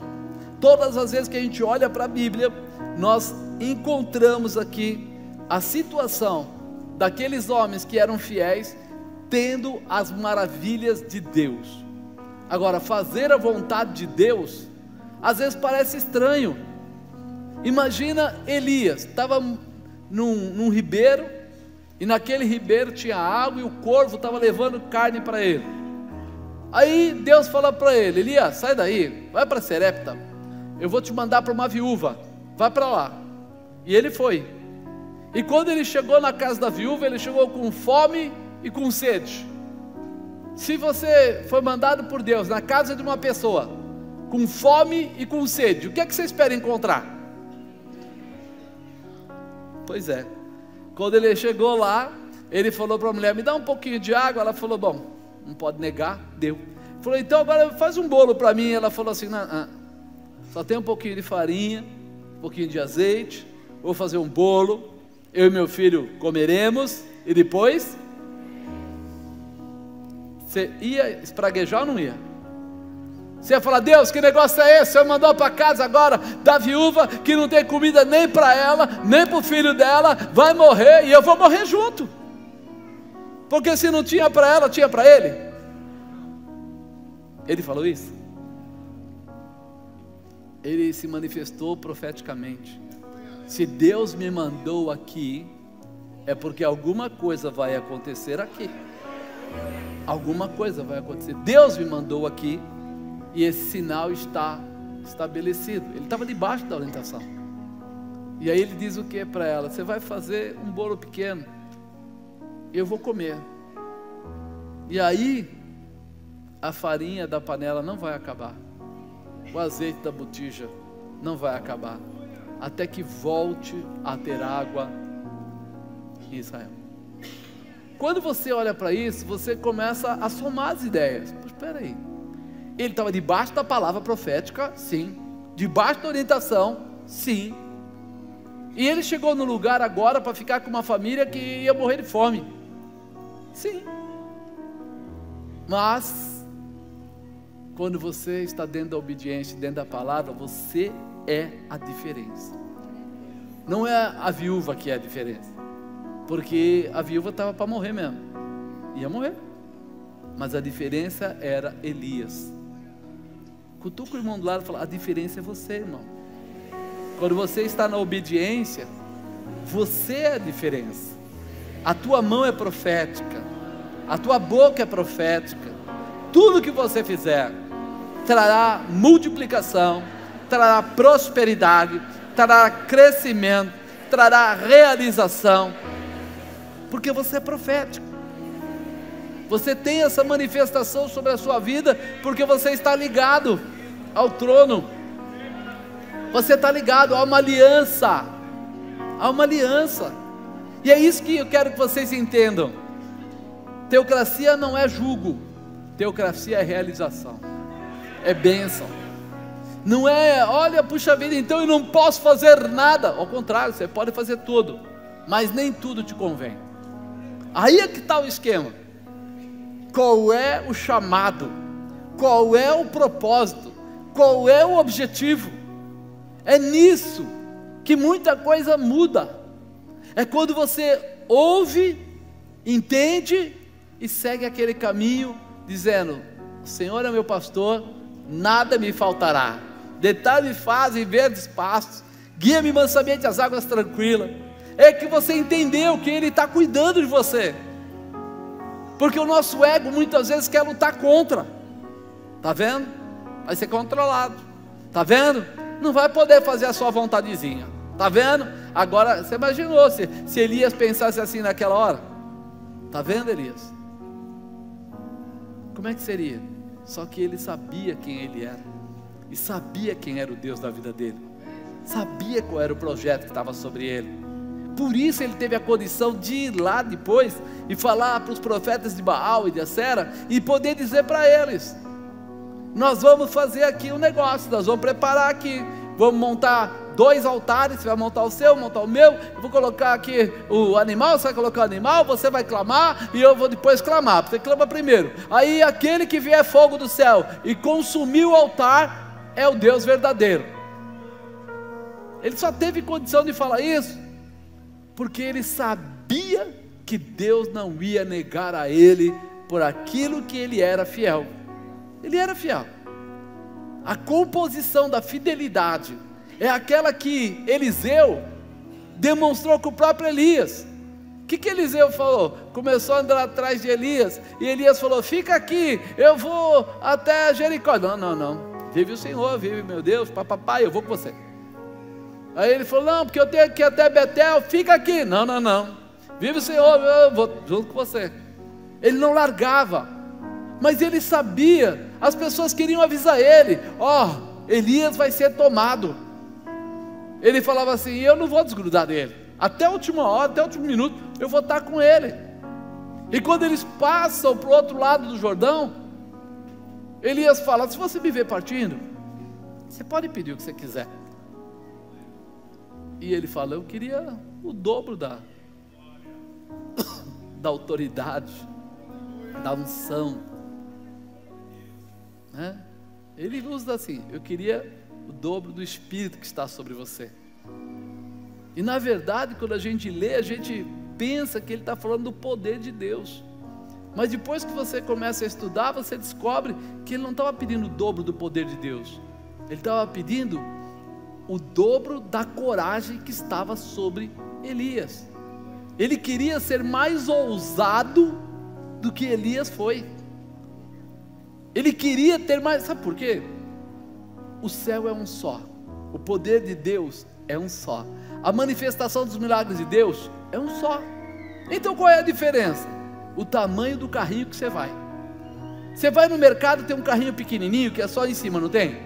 Todas as vezes que a gente olha para a Bíblia, nós encontramos aqui a situação daqueles homens que eram fiéis, tendo as maravilhas de Deus. Agora, fazer a vontade de Deus, às vezes parece estranho. Imagina Elias, estava num ribeiro, e naquele ribeiro tinha água, e o corvo estava levando carne para ele. Aí Deus fala para ele: Elias, sai daí, vai para Serepta, eu vou te mandar para uma viúva, vai para lá. E ele foi. E quando ele chegou na casa da viúva, ele chegou com fome e com sede. Se você foi mandado por Deus na casa de uma pessoa com fome e com sede, o que é que você espera encontrar? Pois é, quando ele chegou lá, ele falou para a mulher: me dá um pouquinho de água. Ela falou: bom, não pode negar, deu. Ele falou: então agora faz um bolo para mim. Ela falou assim: não, só tem um pouquinho de farinha, um pouquinho de azeite, vou fazer um bolo, eu e meu filho comeremos, e depois... Você ia espraguejar ou não ia? Você ia falar: Deus, que negócio é esse? O Senhor mandou para casa agora da viúva, que não tem comida nem para ela, nem para o filho dela, vai morrer, e eu vou morrer junto, porque se não tinha para ela, tinha para ele. Ele falou isso? Ele se manifestou profeticamente: se Deus me mandou aqui, é porque alguma coisa vai acontecer aqui. Alguma coisa vai acontecer. Deus me mandou aqui, e esse sinal está estabelecido. Ele estava debaixo da orientação. E aí ele diz o que para ela? Você vai fazer um bolo pequeno, eu vou comer. E aí a farinha da panela não vai acabar, o azeite da botija não vai acabar, até que volte a ter água em Israel. Quando você olha para isso, você começa a somar as ideias. Mas espera aí, ele estava debaixo da palavra profética, sim, debaixo da orientação, sim, e ele chegou no lugar agora para ficar com uma família que ia morrer de fome, sim. Mas quando você está dentro da obediência, dentro da palavra, você é a diferença. Não é a viúva que é a diferença, porque a viúva estava para morrer mesmo, ia morrer, mas a diferença era Elias. Cutuca o irmão do lado e fala: a diferença é você, irmão. Quando você está na obediência, você é a diferença. A tua mão é profética, a tua boca é profética. Tudo que você fizer trará multiplicação, trará prosperidade, trará crescimento, trará realização, porque você é profético. Você tem essa manifestação sobre a sua vida, porque você está ligado ao trono, você está ligado a uma aliança, e é isso que eu quero que vocês entendam. Teocracia não é jugo, teocracia é realização, é bênção. Não é: olha, puxa vida, então eu não posso fazer nada. Ao contrário, você pode fazer tudo, mas nem tudo te convém. Aí é que está o esquema. Qual é o chamado? Qual é o propósito? Qual é o objetivo? É nisso que muita coisa muda. É quando você ouve, entende e segue aquele caminho, dizendo: o Senhor é meu pastor, nada me faltará. Detalhe faz em verdes pastos, guia-me mansamente às águas tranquilas. É que você entendeu que Ele está cuidando de você, porque o nosso ego muitas vezes quer lutar contra. Está vendo? Vai ser controlado. Está vendo? Não vai poder fazer a sua vontadezinha. Está vendo? Agora, você imaginou se Elias pensasse assim naquela hora? Está vendo, Elias? Como é que seria? Só que ele sabia quem ele era, e sabia quem era o Deus da vida dele, sabia qual era o projeto que estava sobre ele. Por isso ele teve a condição de ir lá depois e falar para os profetas de Baal e de Acera, e poder dizer para eles: nós vamos fazer aqui um negócio, nós vamos preparar aqui, vamos montar 2 altares, você vai montar o seu, montar o meu, eu vou colocar aqui o animal, você vai colocar o animal, você vai clamar, e eu vou depois clamar, você clama primeiro, aí aquele que vier fogo do céu, e consumir o altar, é o Deus verdadeiro. Ele só teve condição de falar isso, porque ele sabia que Deus não ia negar a ele, por aquilo que ele era fiel. Ele era fiel. A composição da fidelidade é aquela que Eliseu demonstrou com o próprio Elias. O que Eliseu falou? Começou a andar atrás de Elias, e Elias falou: fica aqui, eu vou até Jericó. Não, vive o Senhor, vive meu Deus, papai, eu vou com você. Aí ele falou: não, porque eu tenho que ir até Betel, fica aqui. Não, vive o Senhor, eu vou junto com você. Ele não largava, mas ele sabia, as pessoas queriam avisar ele: Elias vai ser tomado. Ele falava assim: eu não vou desgrudar dele, até a última hora, até o último minuto, eu vou estar com ele. E quando eles passam para o outro lado do Jordão, Elias fala: se você me ver partindo, você pode pedir o que você quiser. E ele fala: eu queria o dobro da autoridade, da unção, né? Ele usa assim: eu queria o dobro do Espírito que está sobre você. E na verdade, quando a gente lê, a gente pensa que ele está falando do poder de Deus, mas depois que você começa a estudar, você descobre que ele não estava pedindo o dobro do poder de Deus, ele estava pedindo o dobro da coragem que estava sobre Elias. Ele queria ser mais ousado do que Elias foi. Ele queria ter mais, sabe por quê? O céu é um só, o poder de Deus é um só, a manifestação dos milagres de Deus é um só. Então qual é a diferença? O tamanho do carrinho que você vai. Você vai no mercado, tem um carrinho pequenininho que é só em cima, não tem?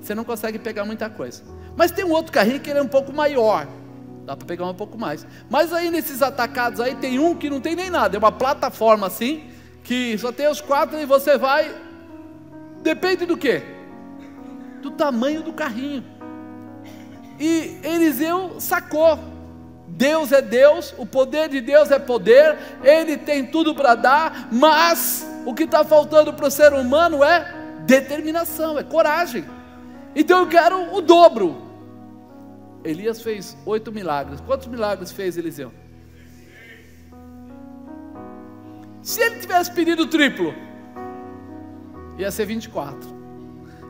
Você não consegue pegar muita coisa. Mas tem um outro carrinho que ele é um pouco maior, dá para pegar um pouco mais. Mas aí nesses atacados aí tem um que não tem nem nada, é uma plataforma assim, que só tem os 4 e você vai, depende do quê? Do tamanho do carrinho. E Eliseu sacou: Deus é Deus, o poder de Deus é poder, Ele tem tudo para dar, mas o que está faltando para o ser humano é determinação, é coragem. Então eu quero o dobro. Elias fez 8 milagres. Quantos milagres fez Eliseu? Se ele tivesse pedido o triplo, ia ser 24.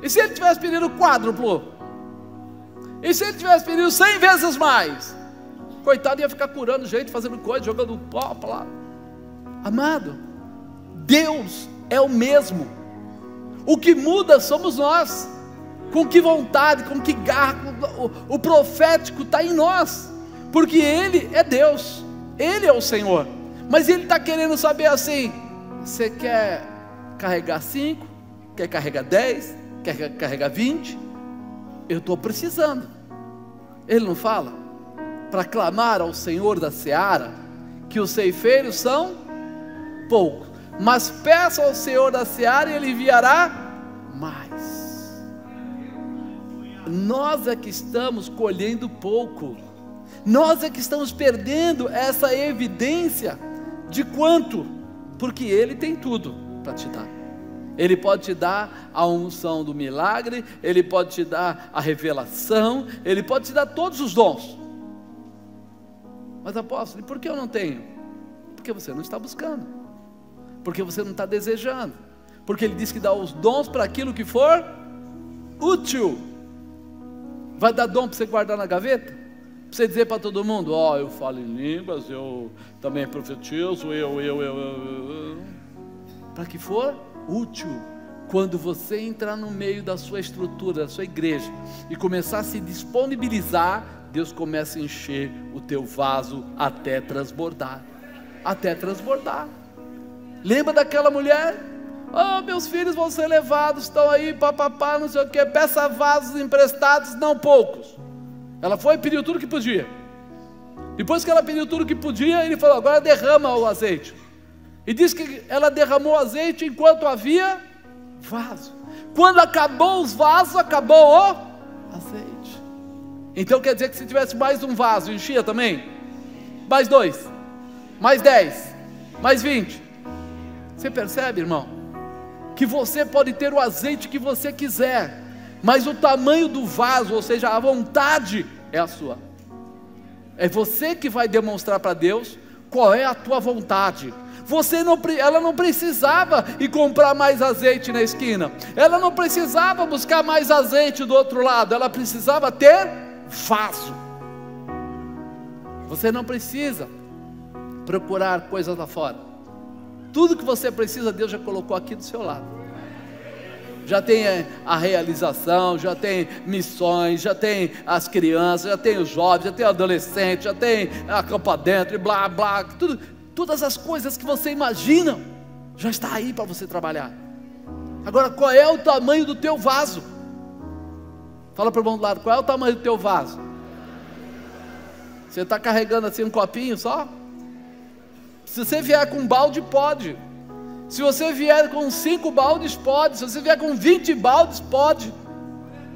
E se ele tivesse pedido o quádruplo? E se ele tivesse pedido 100 vezes mais? Coitado, ia ficar curando gente, fazendo coisa, jogando pó para lá. Amado, Deus é o mesmo. O que muda somos nós. Com que vontade, com que garra, o profético está em nós, porque Ele é Deus, Ele é o Senhor. Mas Ele está querendo saber assim: você quer carregar 5, quer carregar 10, quer carregar 20? Eu estou precisando. Ele não fala para clamar ao Senhor da seara que os ceifeiros são poucos, mas peça ao Senhor da seara e Ele enviará mais. Nós é que estamos colhendo pouco, nós é que estamos perdendo essa evidência de quanto, porque Ele tem tudo para te dar. Ele pode te dar a unção do milagre, Ele pode te dar a revelação, Ele pode te dar todos os dons. Mas apóstolo, e por que eu não tenho? Porque você não está buscando, porque você não está desejando, porque Ele diz que dá os dons para aquilo que for útil. Vai dar dom para você guardar na gaveta? Para você dizer para todo mundo: eu falo em línguas, eu também profetizo, para que for útil. Quando você entrar no meio da sua estrutura, da sua igreja, e começar a se disponibilizar, Deus começa a encher o teu vaso até transbordar. Até transbordar. Lembra daquela mulher? Meus filhos vão ser levados, estão aí, papapá, não sei o que, peça vasos emprestados, não poucos. Ela foi e pediu tudo que podia. Depois que ela pediu tudo que podia, ele falou: agora derrama o azeite. E diz que ela derramou o azeite enquanto havia vaso. Quando acabou os vasos, acabou o azeite. Então quer dizer que se tivesse mais um vaso, enchia também? Mais 2, mais 10, mais 20. Você percebe, irmão? Que você pode ter o azeite que você quiser, mas o tamanho do vaso, ou seja, a vontade é a sua. É você que vai demonstrar para Deus qual é a tua vontade. Ela não precisava ir comprar mais azeite na esquina, ela não precisava buscar mais azeite do outro lado, ela precisava ter vaso. Você não precisa procurar coisas lá fora, tudo que você precisa, Deus já colocou aqui do seu lado. Já tem a realização, já tem missões, já tem as crianças, já tem os jovens, já tem o adolescente, já tem a campa dentro e blá blá, todas as coisas que você imagina, já está aí para você trabalhar. Agora, qual é o tamanho do teu vaso? Fala para o irmão do lado, qual é o tamanho do teu vaso? Você está carregando assim um copinho só? Se você vier com um balde, pode. Se você vier com 5 baldes, pode. Se você vier com 20 baldes, pode.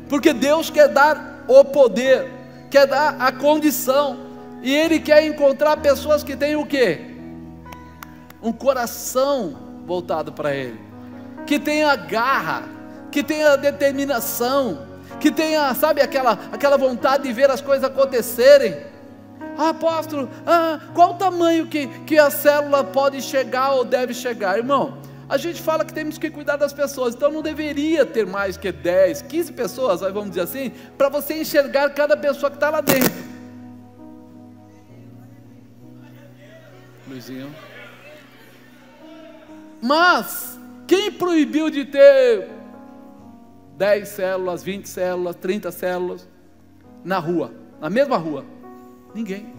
Porque Deus quer dar o poder, quer dar a condição, e Ele quer encontrar pessoas que têm o quê? Um coração voltado para Ele, que tenha garra, que tenha determinação, que tenha, sabe, aquela vontade de ver as coisas acontecerem. Apóstolo, qual o tamanho que a célula pode chegar ou deve chegar? Irmão, a gente fala que temos que cuidar das pessoas, então não deveria ter mais que 10, 15 pessoas, vamos dizer assim, para você enxergar cada pessoa que está lá dentro. Luizinho. Mas quem proibiu de ter 10 células, 20 células, 30 células na rua, na mesma rua? Ninguém.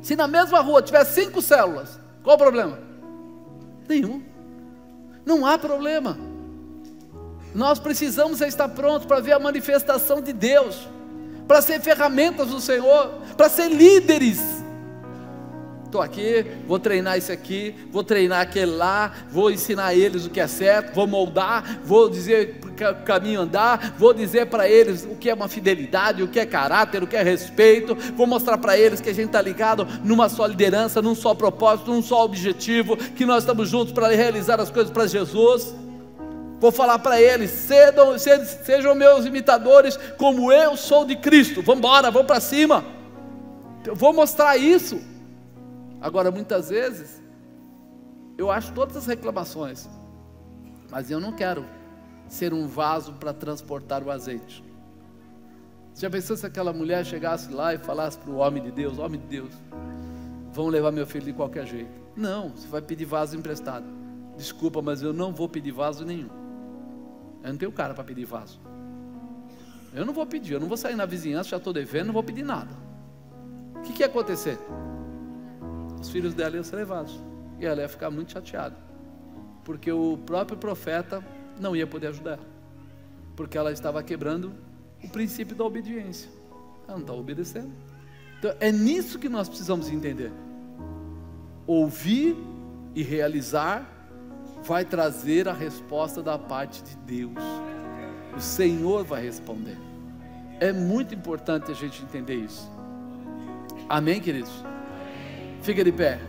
Se na mesma rua tiver 5 células, qual o problema? Nenhum. Não há problema. Nós precisamos estar prontos para ver a manifestação de Deus, para ser ferramentas do Senhor, para ser líderes. Estou aqui, vou treinar isso aqui, vou treinar aquele lá, vou ensinar eles o que é certo, vou moldar, vou dizer o caminho andar, vou dizer para eles o que é uma fidelidade, o que é caráter, o que é respeito, vou mostrar para eles que a gente está ligado numa só liderança, num só propósito, num só objetivo, que nós estamos juntos para realizar as coisas para Jesus. Vou falar para eles, sejam meus imitadores como eu sou de Cristo. Vamos embora, vamos para cima. Eu vou mostrar isso. Agora, muitas vezes, eu acho todas as reclamações, mas eu não quero ser um vaso para transportar o azeite. Você já pensou se aquela mulher chegasse lá e falasse para o homem de Deus, vão levar meu filho de qualquer jeito? Não, você vai pedir vaso emprestado. Desculpa, mas eu não vou pedir vaso nenhum. Eu não tenho cara para pedir vaso. Eu não vou pedir, eu não vou sair na vizinhança, já estou devendo, não vou pedir nada. O que ia acontecer? Os filhos dela iam ser levados, e ela ia ficar muito chateada, porque o próprio profeta não ia poder ajudar ela, porque ela estava quebrando o princípio da obediência, ela não estava obedecendo. Então é nisso que nós precisamos entender. Ouvir e realizar vai trazer a resposta da parte de Deus. O Senhor vai responder. É muito importante a gente entender isso. Amém, queridos? Fica de pé.